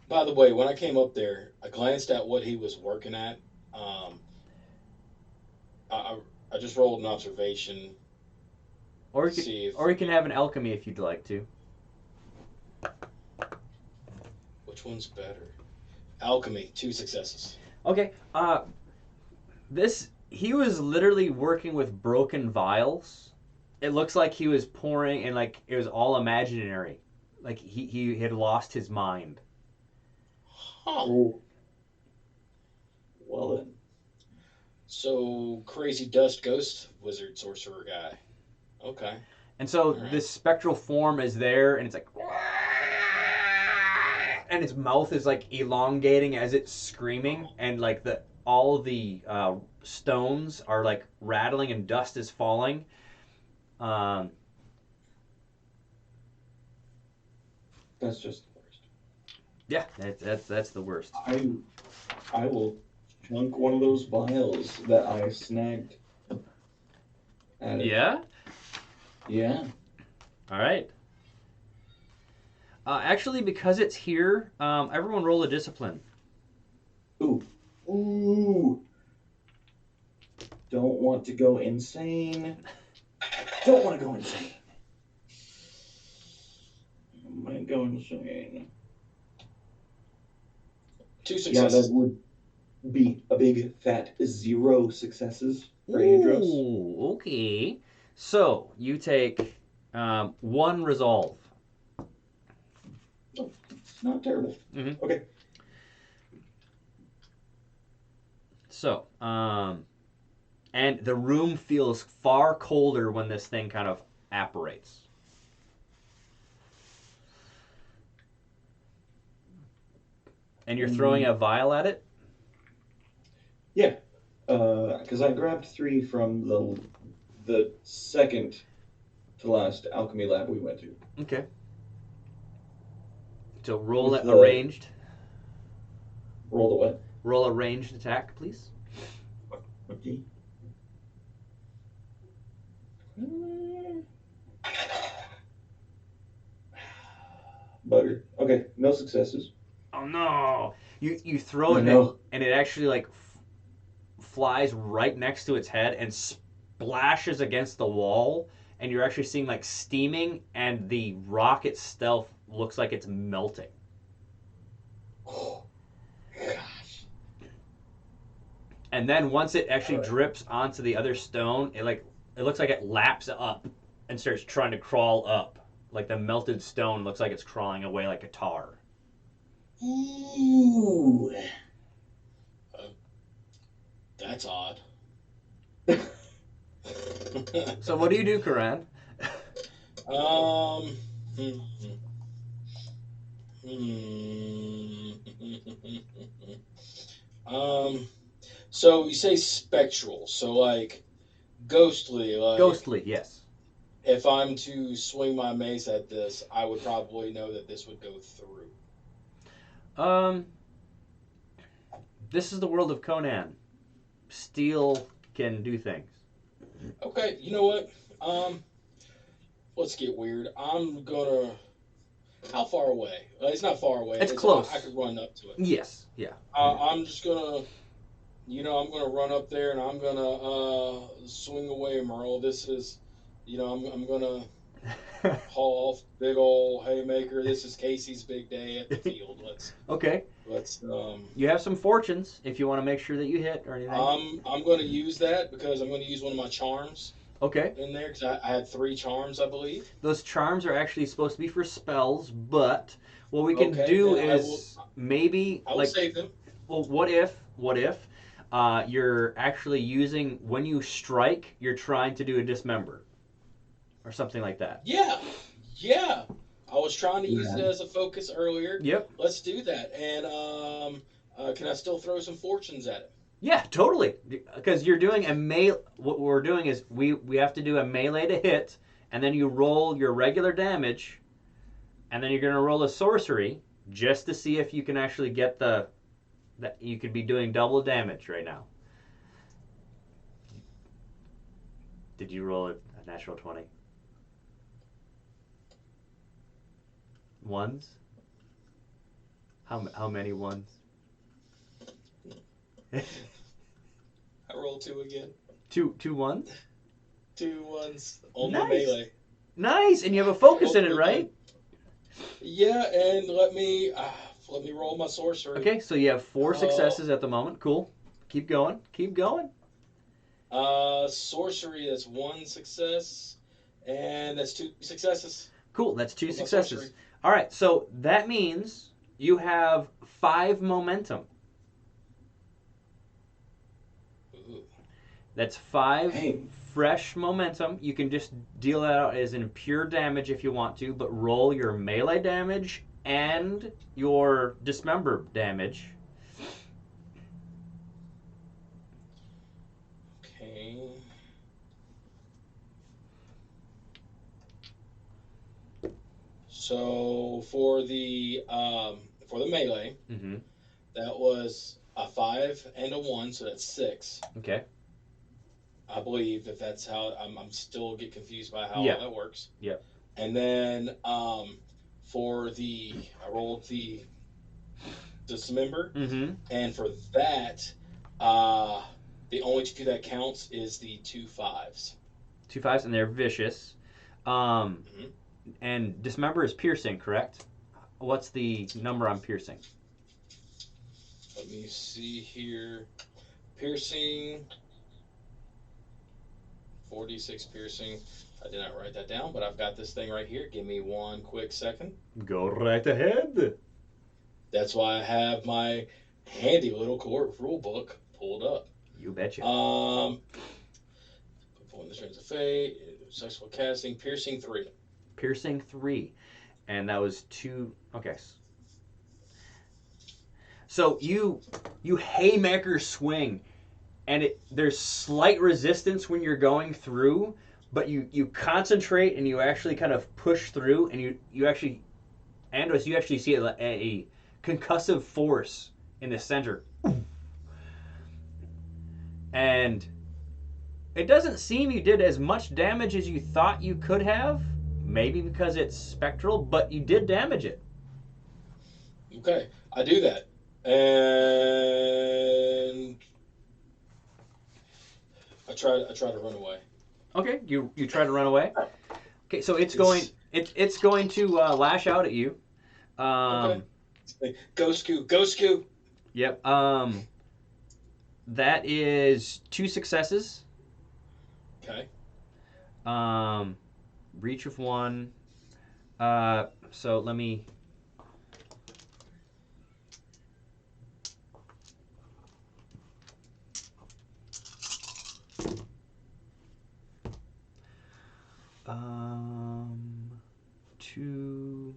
By the way, when I came up there, I glanced at what he was working at. I just rolled an observation. Or See if you can have an alchemy if you'd like to. which one's better. Alchemy, 2 successes. Okay. He was literally working with broken vials. It looks like he was pouring and like it was all imaginary. Like he had lost his mind. Huh. Oh. Well then. So crazy dust ghost wizard sorcerer guy. Okay. And so All right. this spectral form is there and it's like and its mouth is like elongating as it's screaming and like all the stones are like rattling and dust is falling. That's just the worst. Yeah, that's the worst. I will chunk one of those vials that I snagged. At it. Yeah. Yeah. All right. Actually, because it's here, everyone roll a discipline. Ooh. Ooh. Don't want to go insane. Don't want to go insane. I might go insane. 2 Yeah, successes. that would be a big fat 0 successes for Andros. Ooh, okay. So you take 1 resolve. Oh, it's not terrible. Mhm. Okay. So, and the room feels far colder when this thing kind of apparates. And you're throwing a vial at it? Yeah. Because I grabbed 3 from the second to last alchemy lab we went to. Okay. So roll With a the- ranged. Roll the what? Roll a ranged attack, please. Okay. Bugger. Okay, no successes. Oh no! You throw I it know. and it actually like flies right next to its head and splashes against the wall, and you're actually seeing like steaming, and the rock itself looks like it's melting. Oh, gosh. And then once it actually Alright. drips onto the other stone, it looks like it laps up and starts trying to crawl up. Like the melted stone looks like it's crawling away like a tar. Ooh. That's odd. So what do you do, Karan? um. So you say spectral, so like ghostly, like Ghostly, yes. if I'm to swing my mace at this, I would probably know that this would go through. This is the world of Conan. Steel can do things. Okay, you know what? Let's get weird. I'm gonna. How far away? It's not far away. It's close. I could run up to it. Yes, yeah. I'm just gonna. I'm gonna run up there and I'm gonna swing away, Merle. This is, I'm gonna haul off big old haymaker. This is Casey's big day at the field. Okay. Let's. You have some fortunes if you want to make sure that you hit or anything. I'm gonna use that because I'm gonna use one of my charms. Okay. in there because I had 3 charms, I believe. Those charms are actually supposed to be for spells, but what we can Okay, do then is maybe I will like, save them. well, what if you're actually using when you strike, you're trying to do a dismember or something like that. Yeah, yeah. I was trying to use it Yeah. as a focus earlier. Yep. Let's do that. And can I still throw some fortunes at him? Yeah, totally. Because you're doing a melee. What we're doing is we have to do a melee to hit, and then you roll your regular damage, and then you're gonna roll a sorcery just to see if you can actually get the that you could be doing double damage right now. Did you roll a natural 20? Ones? How many ones? I roll 2 again. Two ones? 2 ones on Nice. the melee. Nice, and you have a focus in it, Okay. right? Yeah, and let me roll my sorcery. Okay, so you have 4 successes at the moment. Cool. Keep going. Keep going. Sorcery is 1 success, and that's 2 successes. Cool. That's 2 with my successes. sorcery. All right, so that means you have 5 momentum. Ooh. That's 5 Hey. fresh momentum. You can just deal that out as in pure damage if you want to, but roll your melee damage and your dismember damage. Okay. So for the melee, Mm-hmm. that was a 5 and a 1, so that's 6. Okay. I believe if that's how I'm still get confused by how Yeah. all that works. Yep. And then for I rolled the dismember, Mm-hmm. and for that, uh, the only 2 that counts is the 2 5s. 2 5s, and they're vicious. Um, Mhm. and dismember is piercing, correct? What's the number on piercing? Let me see here. Piercing. 46 piercing. I did not write that down, but I've got this thing right here. Give me 1 quick second. Go right ahead. That's why I have my handy little court rule book pulled up. You betcha. Perform the strings of fate, sexual casting, piercing 3. Piercing 3, and that was 2. Okay. So you haymaker swing, and there's slight resistance when you're going through, but you concentrate and you actually kind of push through, and you actually, Andros, you actually see a concussive force in the center, and it doesn't seem you did as much damage as you thought you could have. Maybe because it's spectral, but you did damage it. Okay, I do that. And I try to run away. Okay, you try to run away. Okay, so it's going to lash out at you. Okay. Go Scoo, go Scoo. Yep. That is 2 successes. Okay. Reach of 1. So let me. Um, 2,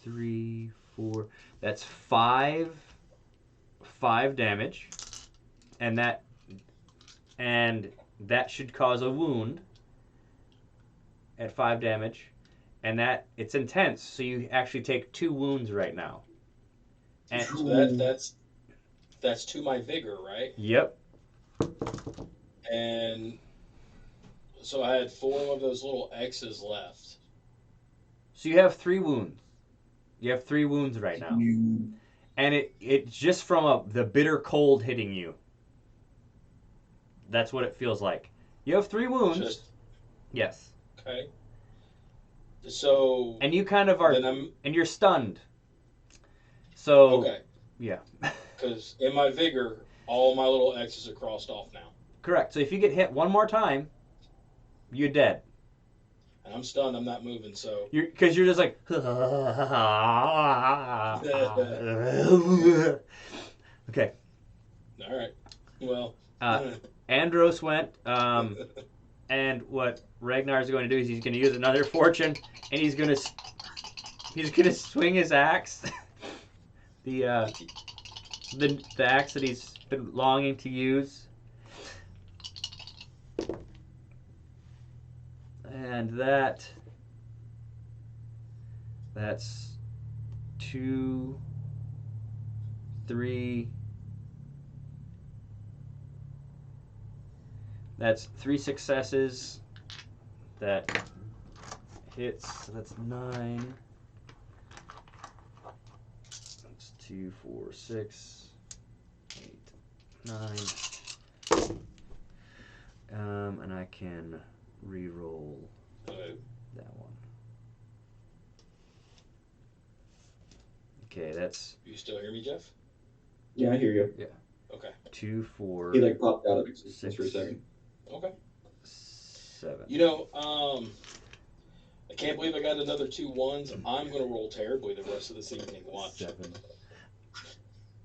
3, 4. That's 5 damage, and that should cause a wound at 5 damage, and that it's intense. So you actually take 2 wounds right now. And So that's to my vigor, right? yep. And so I had 4 of those little X's left. So you have 3 wounds. You have 3 wounds right now, and it's just from the bitter cold hitting you. That's what it feels like. You have 3 wounds. Yes. Okay. So. And you kind of are, and you're stunned. So. Okay. Yeah. Because in my vigor, all my little X's are crossed off now. Correct. So if you get hit one more time, You're dead. And I'm stunned. I'm not moving. So Because you're just like. Okay. all right. Well. Andros went. And what Ragnar's going to do is he's going to use another fortune, and he's going to swing his axe. the axe that he's been longing to use. And that's 2, 3. That's 3 successes. That hits. So that's 9. That's 2, 4, 6, 8, 9. And I can re-roll that one. Okay, that's. You still hear me, Jeff? Yeah, I hear you. Yeah. Okay. 2, 4. He popped out of existence for a 6. second. Okay. 7. You know, I can't believe I got another 2 ones. I'm gonna roll terribly the rest of this evening. Watch. 7.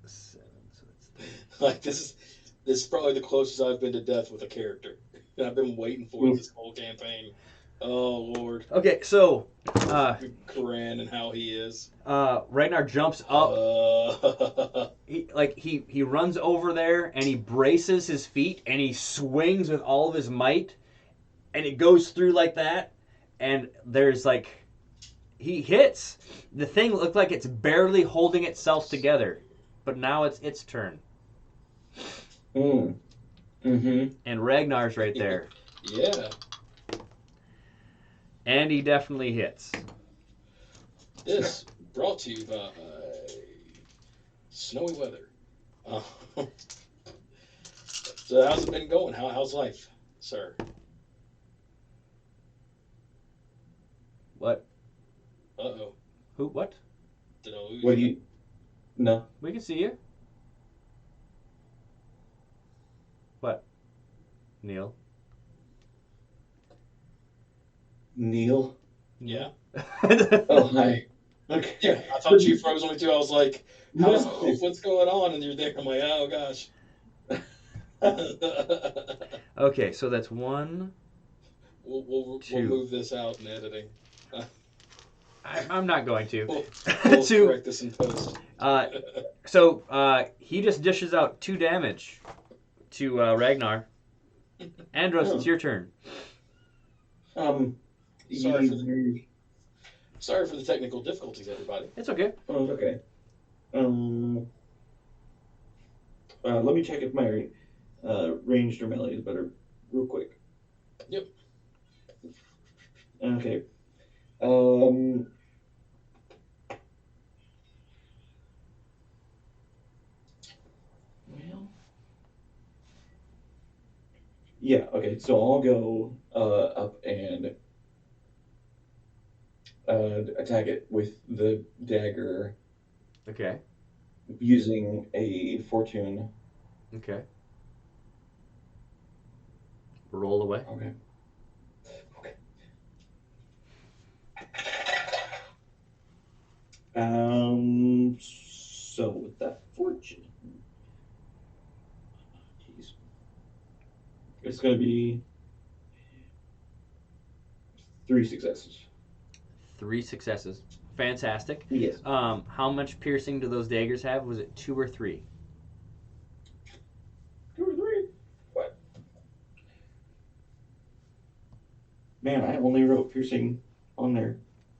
7. So that's 3. Like this is probably the closest I've been to death with a character, and I've been waiting for it this whole campaign. Oh Lord. Okay, so Conan and how he is. Ragnar jumps up. He runs over there and he braces his feet and he swings with all of his might, and it goes through like that. And there's he hits. The thing looked like it's barely holding itself together, but now it's its turn. Mm-hmm. And Ragnar's right there. Yeah. And he definitely hits. This brought to you by snowy weather. So how's it been going? How's life, sir? What? Uh-oh. Who? What? Did I lose What do you? No. We can see you. What? Neil? Neil? Yeah. Oh, hi. Okay. Yeah, I thought you froze on me too. I was like, No. what's going on? And you're there. I'm like, oh gosh. Okay, so that's 1. We'll 2. move this out in editing. I'm not going to. We'll 2. correct this in post. So he just dishes out 2 damage to Ragnar. Andros, it's your turn. Sorry for the technical difficulties, everybody. It's okay. Oh, okay. Let me check if my ranged or melee is better real quick. Yep. Okay. Well, yeah, okay, so I'll go up and attack it with the dagger. Okay. Using a fortune. Okay. Roll away. Okay. So with that fortune, jeez, it's going to be 3 successes. 3 successes. Fantastic. Yes. How much piercing do those daggers have? Was it 2 or 3? 2 or 3? What? Man, I only wrote piercing on there.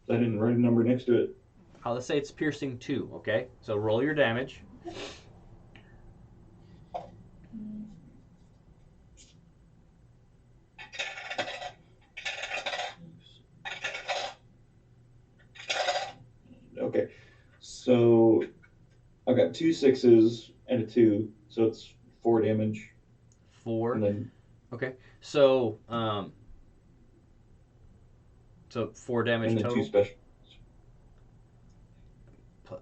I didn't write a number next to it. Let's say it's piercing 2, okay? So roll your damage. Okay, so I've got 2 6s and a 2, so it's 4 damage. 4. And then okay. So 4 damage and then total. 2 special.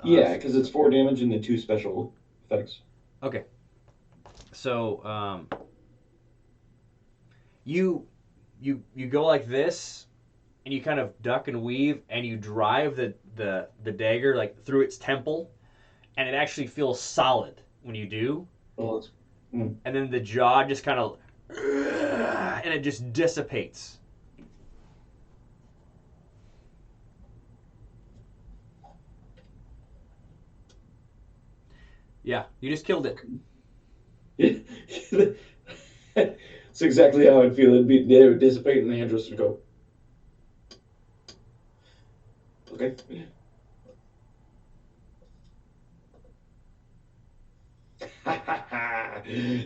Yeah, because it's 4 damage and then 2 special effects. Okay. So you you go like this, and you kind of duck and weave, and you drive the dagger like through its temple, and it actually feels solid when you do. Oh, it's, mm. And then the jaw just kind of, and it just dissipates. Yeah, you just killed it. It's exactly how I'd feel. They would dissipate, and the Andros would go. Okay.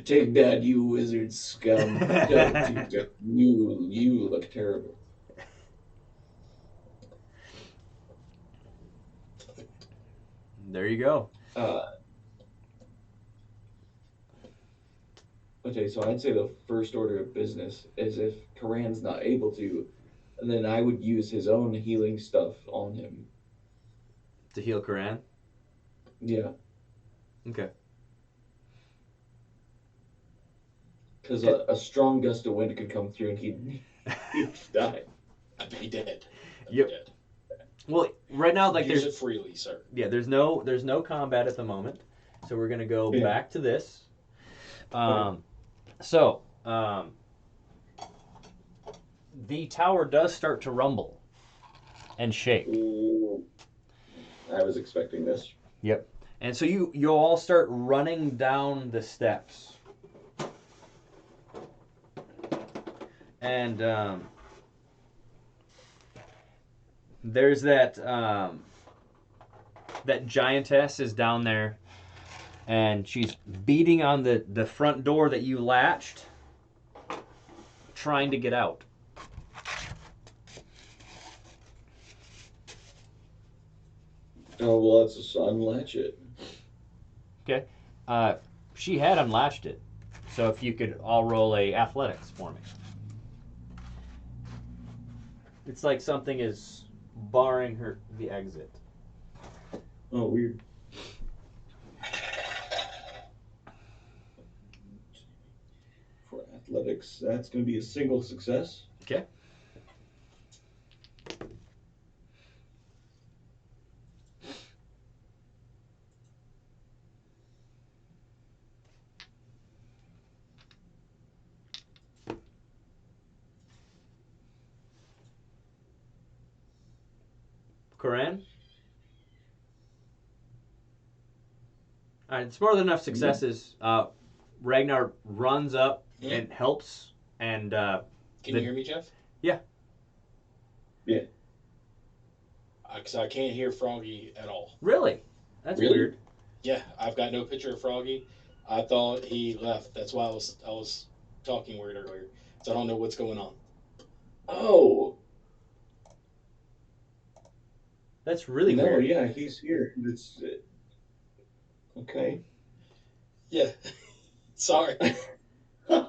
Take that, you wizard scum! Don't you look terrible. There you go. Uh, okay, so I'd say the first order of business is if Karan's not able to, and then I would use his own healing stuff on him. To heal Koran. Yeah, Okay. because a strong gust of wind could come through and he'd die. I'd be dead. Yep. Dead. Well, right now, like Use there's it freely, sir. yeah, there's no combat at the moment, so we're gonna go Yeah. back to this. Okay. So the tower does start to rumble and shake. Ooh, I was expecting this. Yep. And so you all start running down the steps, and there's that giantess is down there, and she's beating on the front door that you latched, trying to get out. Oh well, let's just unlatch it. Okay. She had unlatched it, so if you could all roll a athletics for me. It's like something is barring the exit. Oh, weird. For athletics, that's going to be a single success. Okay. Koran? All right, it's more than enough successes. Ragnar runs up and helps, and Can you hear me, Jeff? Yeah. Yeah. Because I can't hear Froggy at all. Really? That's Really? weird. Yeah, I've got no picture of Froggy. I thought he left. That's why I was talking weird earlier. So I don't know what's going on. Oh. That's really No, weird. yeah, he's here. It's okay. Yeah. Sorry. So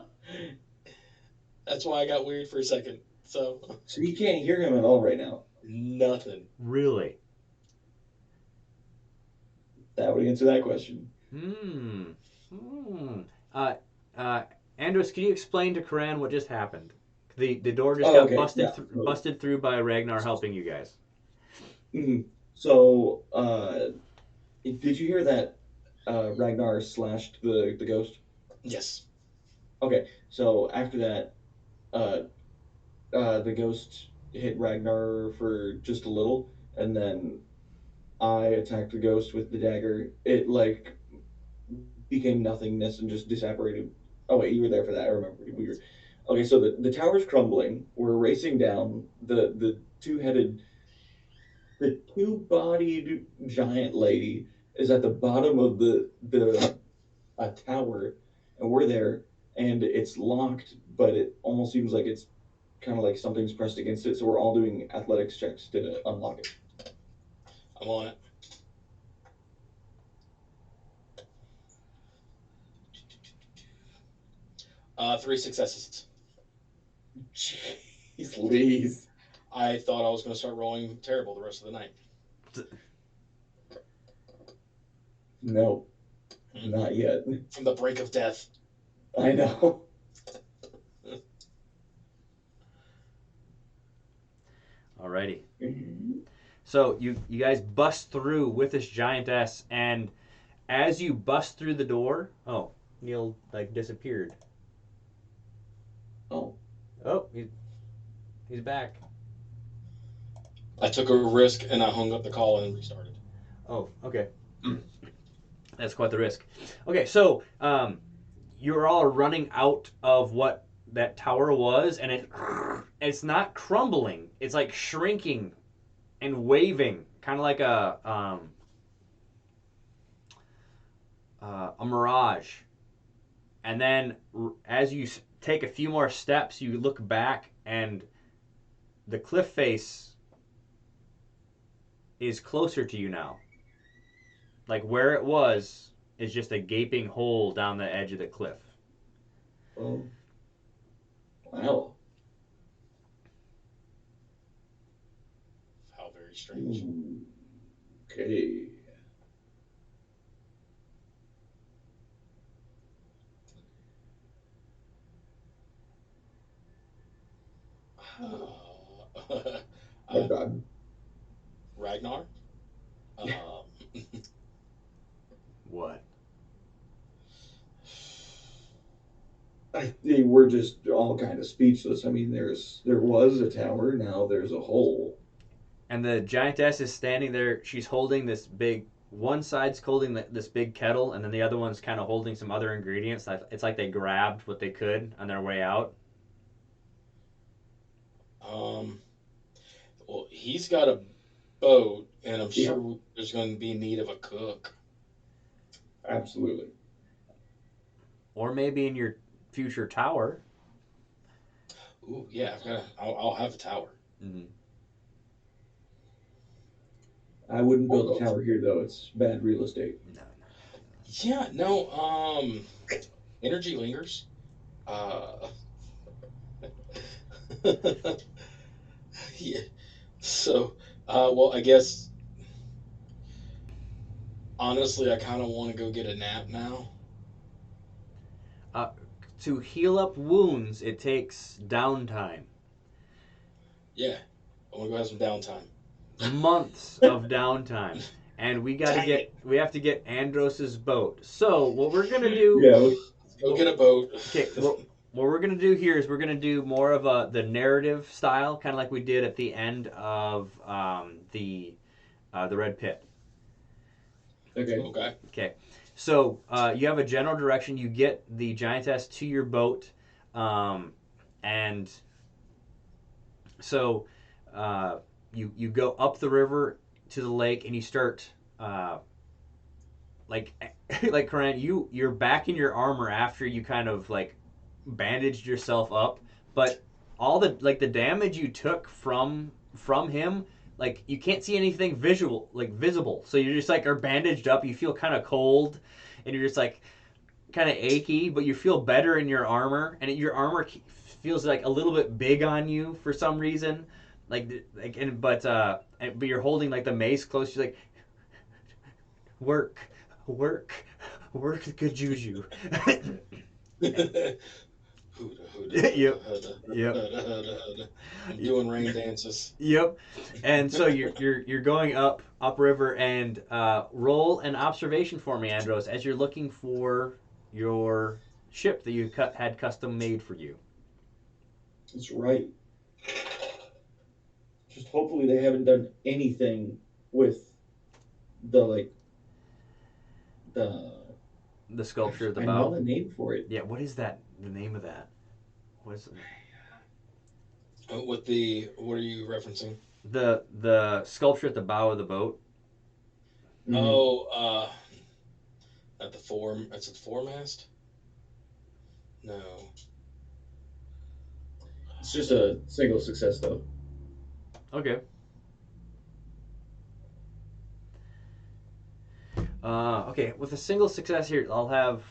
That's why I got weird for a second. So you can't hear him at all right now. nothing. Really? That would answer that question. Hmm. Hmm. Uh, uh, Andros, can you explain to Koran what just happened? The door just Oh, got okay, busted yeah. busted through by Ragnar helping you guys. Mhm. So, did you hear that Ragnar slashed the ghost? Yes. Okay, so after that, uh, the ghost hit Ragnar for just a little, and then I attacked the ghost with the dagger. It like became nothingness and just disapparated. Oh wait, you were there for that. I remember. We were okay. So the tower's crumbling. We're racing down. The two-bodied giant lady is at the bottom of the tower, and we're there, and it's locked, but it almost seems like it's kind of like something's pressed against it. So we're all doing athletics checks to unlock it. I'm on it. Three successes. Jeez Louise. I thought I was going to start rolling terrible the rest of the night. No, Hmm. not yet. From the brink of death. I know. Alrighty. Mhm. So you guys bust through with this giantess, and as you bust through the door, oh, Neil like disappeared. Oh, Oh, he's back. I took a risk and I hung up the call and restarted. Oh, okay. That's quite the risk. Okay, so you're all running out of what that tower was, and it's not crumbling. It's like shrinking and waving, kind of like a mirage. And then as you take a few more steps, you look back, and the cliff face is closer to you now. Like where it was is just a gaping hole down the edge of the cliff. oh, wow. How very strange. Ooh, okay. Uh, uh, I'm, Ragnar? Um, What? they were just all kind of speechless. I mean, there was a tower. Now there's a hole. And the giantess is standing there. She's holding this big. One side's holding this big kettle, and then the other one's kind of holding some other ingredients. It's like they grabbed what they could on their way out. um, well, he's got a boat, and I'm Yeah, sure there's going to be need of a cook. absolutely. Or maybe in your future tower. Ooh, yeah, I'll have a tower. Mm-hmm. I wouldn't build a Although, tower here though. It's bad real estate. No, yeah, no, energy lingers. Uh, yeah. So, well, I guess honestly, I kind of want to go get a nap now. uh, to heal up wounds, it takes downtime. Yeah, I want to go have some downtime. Months of downtime. And Dang it! we have to get Andros's boat. So what we're gonna do Yeah, Go get a boat. okay, what we're gonna do here is we're gonna do more of the narrative style, kind of like we did at the end of the Red Pit. okay. Okay. Okay, so you have a general direction. You get the giantess to your boat, and so you go up the river to the lake, and you start like like Coran, you're back in your armor after you kind of like bandaged yourself up, but all the like the damage you took from him, like you can't see anything visible, so you're just like are bandaged up, you feel kind of cold, and you're just like kind of achy, but you feel better in your armor, and your armor feels like a little bit big on you for some reason, but you're holding like the mace close, you're like work, work, work the good juju. Huda, Yep. huda, Yep. huda, huda. I'm doing rain dances. Yep. And so you're going upriver, and roll an observation for me, Andros, as you're looking for your ship that you had custom made for you. That's right. Just hopefully they haven't done anything with the like the The sculpture at the I know bow. the name for it. Yeah. What is that? The name of that? What is it? What are you referencing? The sculpture at the bow of the boat? Mhm. Oh, at the form. That's at the foremast. No. It's just a single success though. Okay. Okay. With a single success here, I'll have.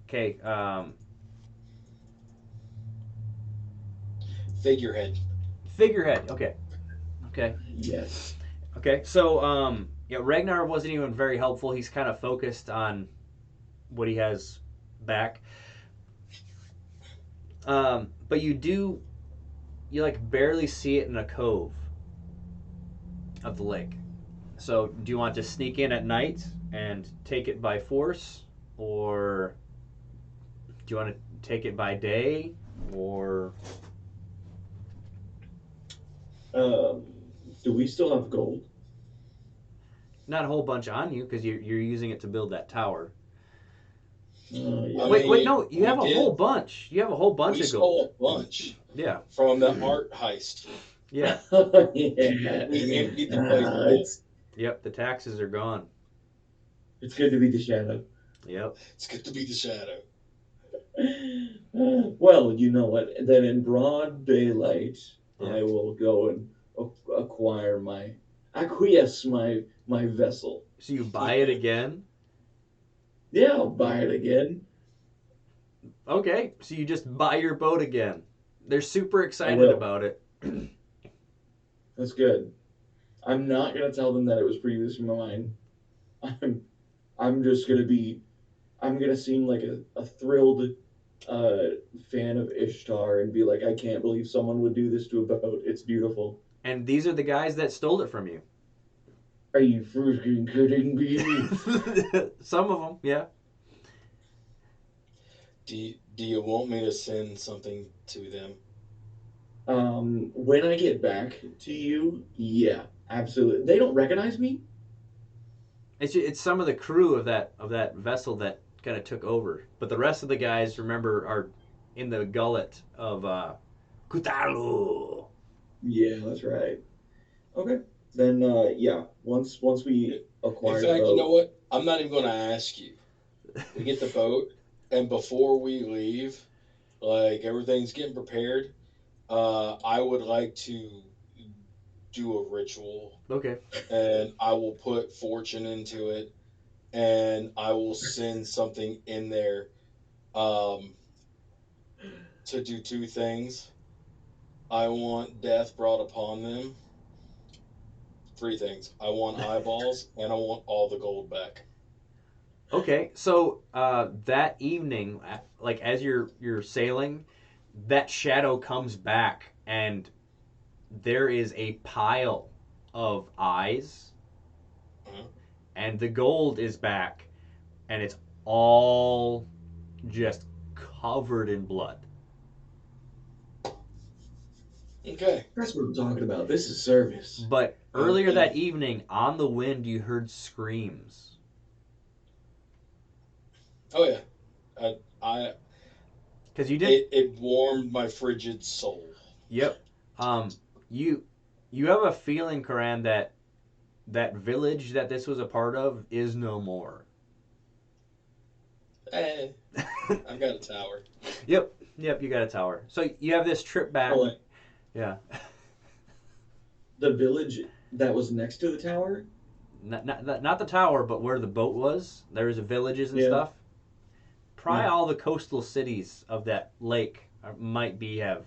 Okay. Figurehead. Figurehead. Okay. Okay. Yes. Okay, so Ragnar wasn't even very helpful. He's kind of focused on what he has back. But you do you like barely see it in a cove of the lake. So, do you want to sneak in at night and take it by force, or do you want to take it by day, or Um, do we still have gold? not a whole bunch on you because you're using it to build that tower? Yeah. I Wait, mean, no, you we have a whole did. bunch. You have a whole bunch We of gold. stole a bunch Yeah, from the art heist. yeah, Yeah. We emptied the place full. yep. The taxes are gone. It's good to be the shadow. Yep. It's good to be the shadow. Well, you know what? Then in broad daylight, Yeah. I will go and acquire acquiesce my vessel. So you buy it again. Yeah, I'll buy it again. Okay, so you just buy your boat again. They're super I excited will. about it. That's good. I'm not gonna tell them that it was previously mine. I'm I'm just gonna be I'm gonna seem like a thrilled uh, fan of Ishtar and be like, I can't believe someone would do this to a boat. It's beautiful. And these are the guys that stole it from you. Are you freaking kidding me? Some of them, yeah. Do you want me to send something to them? When I get back to you, yeah, absolutely. They don't recognize me. It's some of the crew of that vessel that kind of took over, but the rest of the guys, remember, are in the gullet of Kutalu. Yeah, that's right. Okay, then yeah. Once we In acquire the fact, you know boat, what? I'm not even going to ask you. We get the boat, and before we leave, like everything's getting prepared, I would like to do a ritual, Okay. and I will put fortune into it, and I will send something in there um, to do two things. I want death brought upon them. Three things. I want eyeballs, and I want all the gold back. Okay. So that evening, like as you're sailing, that shadow comes back, and there is a pile of eyes, Uh-huh. and the gold is back, and it's all just covered in blood. Okay. that's what I'm talking about. This is service. But earlier Okay. that evening, on the wind, you heard screams. Oh yeah. I Because you didn't. it warmed my frigid soul. Yep. Um, you you have a feeling, Karan, that that village that this was a part of is no more. Eh, I've got a tower. Yep. Yep. You got a tower. So you have this trip back. Oh, Yeah. the village that was next to the tower. Not the tower, but where the boat was. There was villages and Yeah, stuff. Probably yeah. all the coastal cities of that lake might be have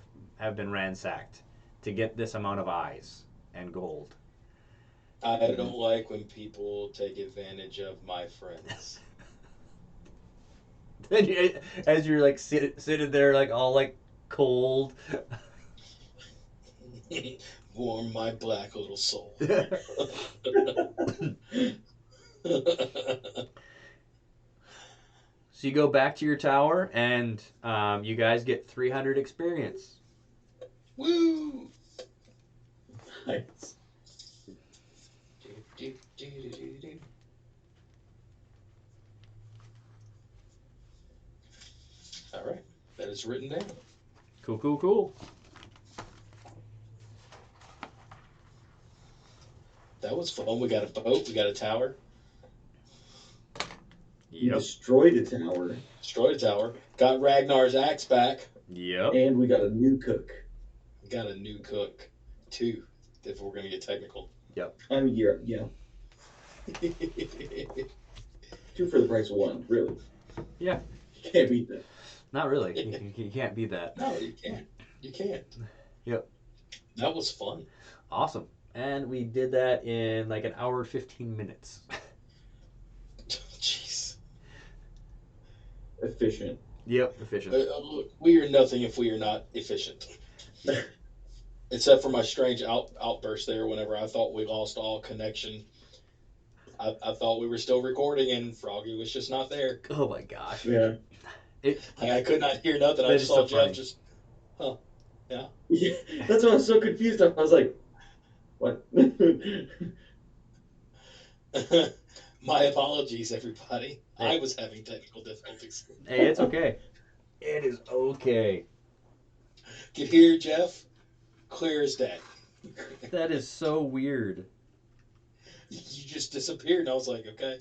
been ransacked to get this amount of eyes and gold. I don't like when people take advantage of my friends. As you're like sitting there like all like cold. Warm my black little soul. So you go back to your tower, and you guys get 300 experience. Woo! Nice. All right, that is written down. Cool, cool, cool. That was fun. We got a boat. We got a tower. We Yep. destroyed a tower, Destroyed a tower. Got Ragnar's axe back. Yep. and we got a new cook. Got a new cook, too, if we're gonna get technical. I mean, yeah, two for the price of one. Really, Yeah. you can't beat that. Not really. You can't beat that. No, you can't. You can't. Yep. That was fun. Awesome. And we did that in like an hour and 15 minutes. Jeez. Efficient. Yep. Efficient. Look, we are nothing if we are not efficient. except for my strange outburst there whenever I thought we lost all connection. I thought we were still recording and Froggy was just not there. Oh my gosh. Yeah. It, Like, I could not hear nothing. I That just is saw so Jeff funny. just, huh, yeah. Yeah. That's why I was so confused. I was like, what? My apologies, everybody. Hey. I was having technical difficulties. hey, it's okay. It is okay. Could hear Jeff clear as day. That is so weird. You just disappeared, and I was like, okay.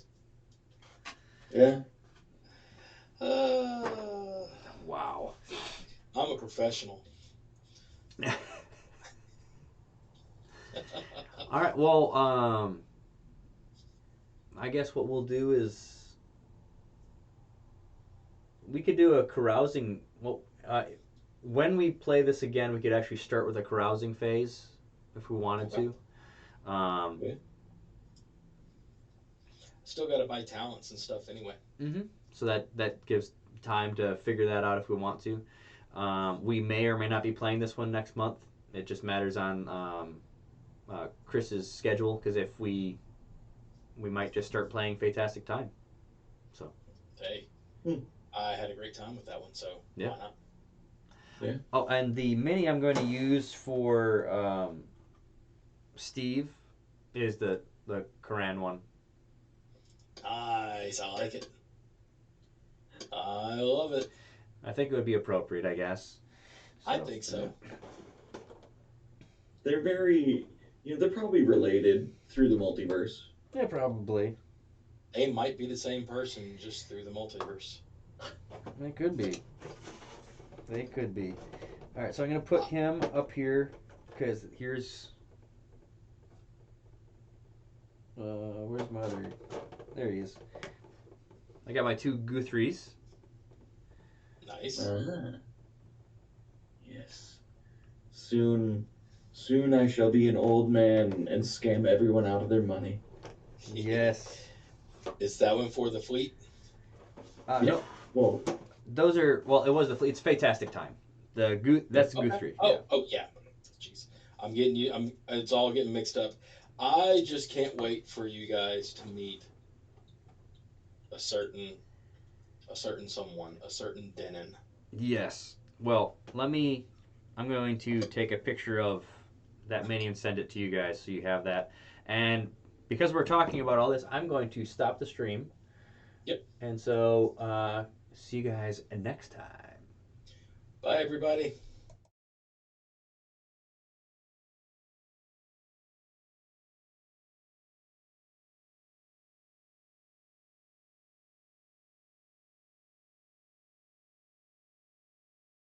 Yeah. Wow. I'm a professional. All right. Well, I guess what we'll do is we could do a carousing. Well, when we play this again, we could actually start with a carousing phase if we wanted Okay. to. Um, Yeah. Still got to buy talents and stuff anyway. So that gives time to figure that out if we want to. We may or may not be playing this one next month. It just matters on Chris's schedule because if we might just start playing Fantastic Time. So Hey, Hmm. I had a great time with that one, so Yeah. why not? oh, and the mini I'm going to use for Steve is the Conan one. Nice, I like it. I love it. I think it would be appropriate, I guess. I think so. They're very, they're probably related through the multiverse. Yeah, probably. They might be the same person just through the multiverse. They could be. They could be. All right, so I'm gonna put him up here because here's. Where's my other? There he is. I got my two Guthries. Nice. Yes. Soon I shall be an old man and scam everyone out of their money. Yes. Is that one for the fleet? Yeah. No, Well, those are it was it's Fantastic Time. That's Okay. Guthrie. Oh yeah. Jeez, I'm getting you. It's all getting mixed up. I just can't wait for you guys to meet a certain someone, a certain Denon. Yes. Well, I'm going to take a picture of that mini and send it to you guys so you have that. And because we're talking about all this, I'm going to stop the stream. Yep. And so, see you guys next time. Bye, everybody.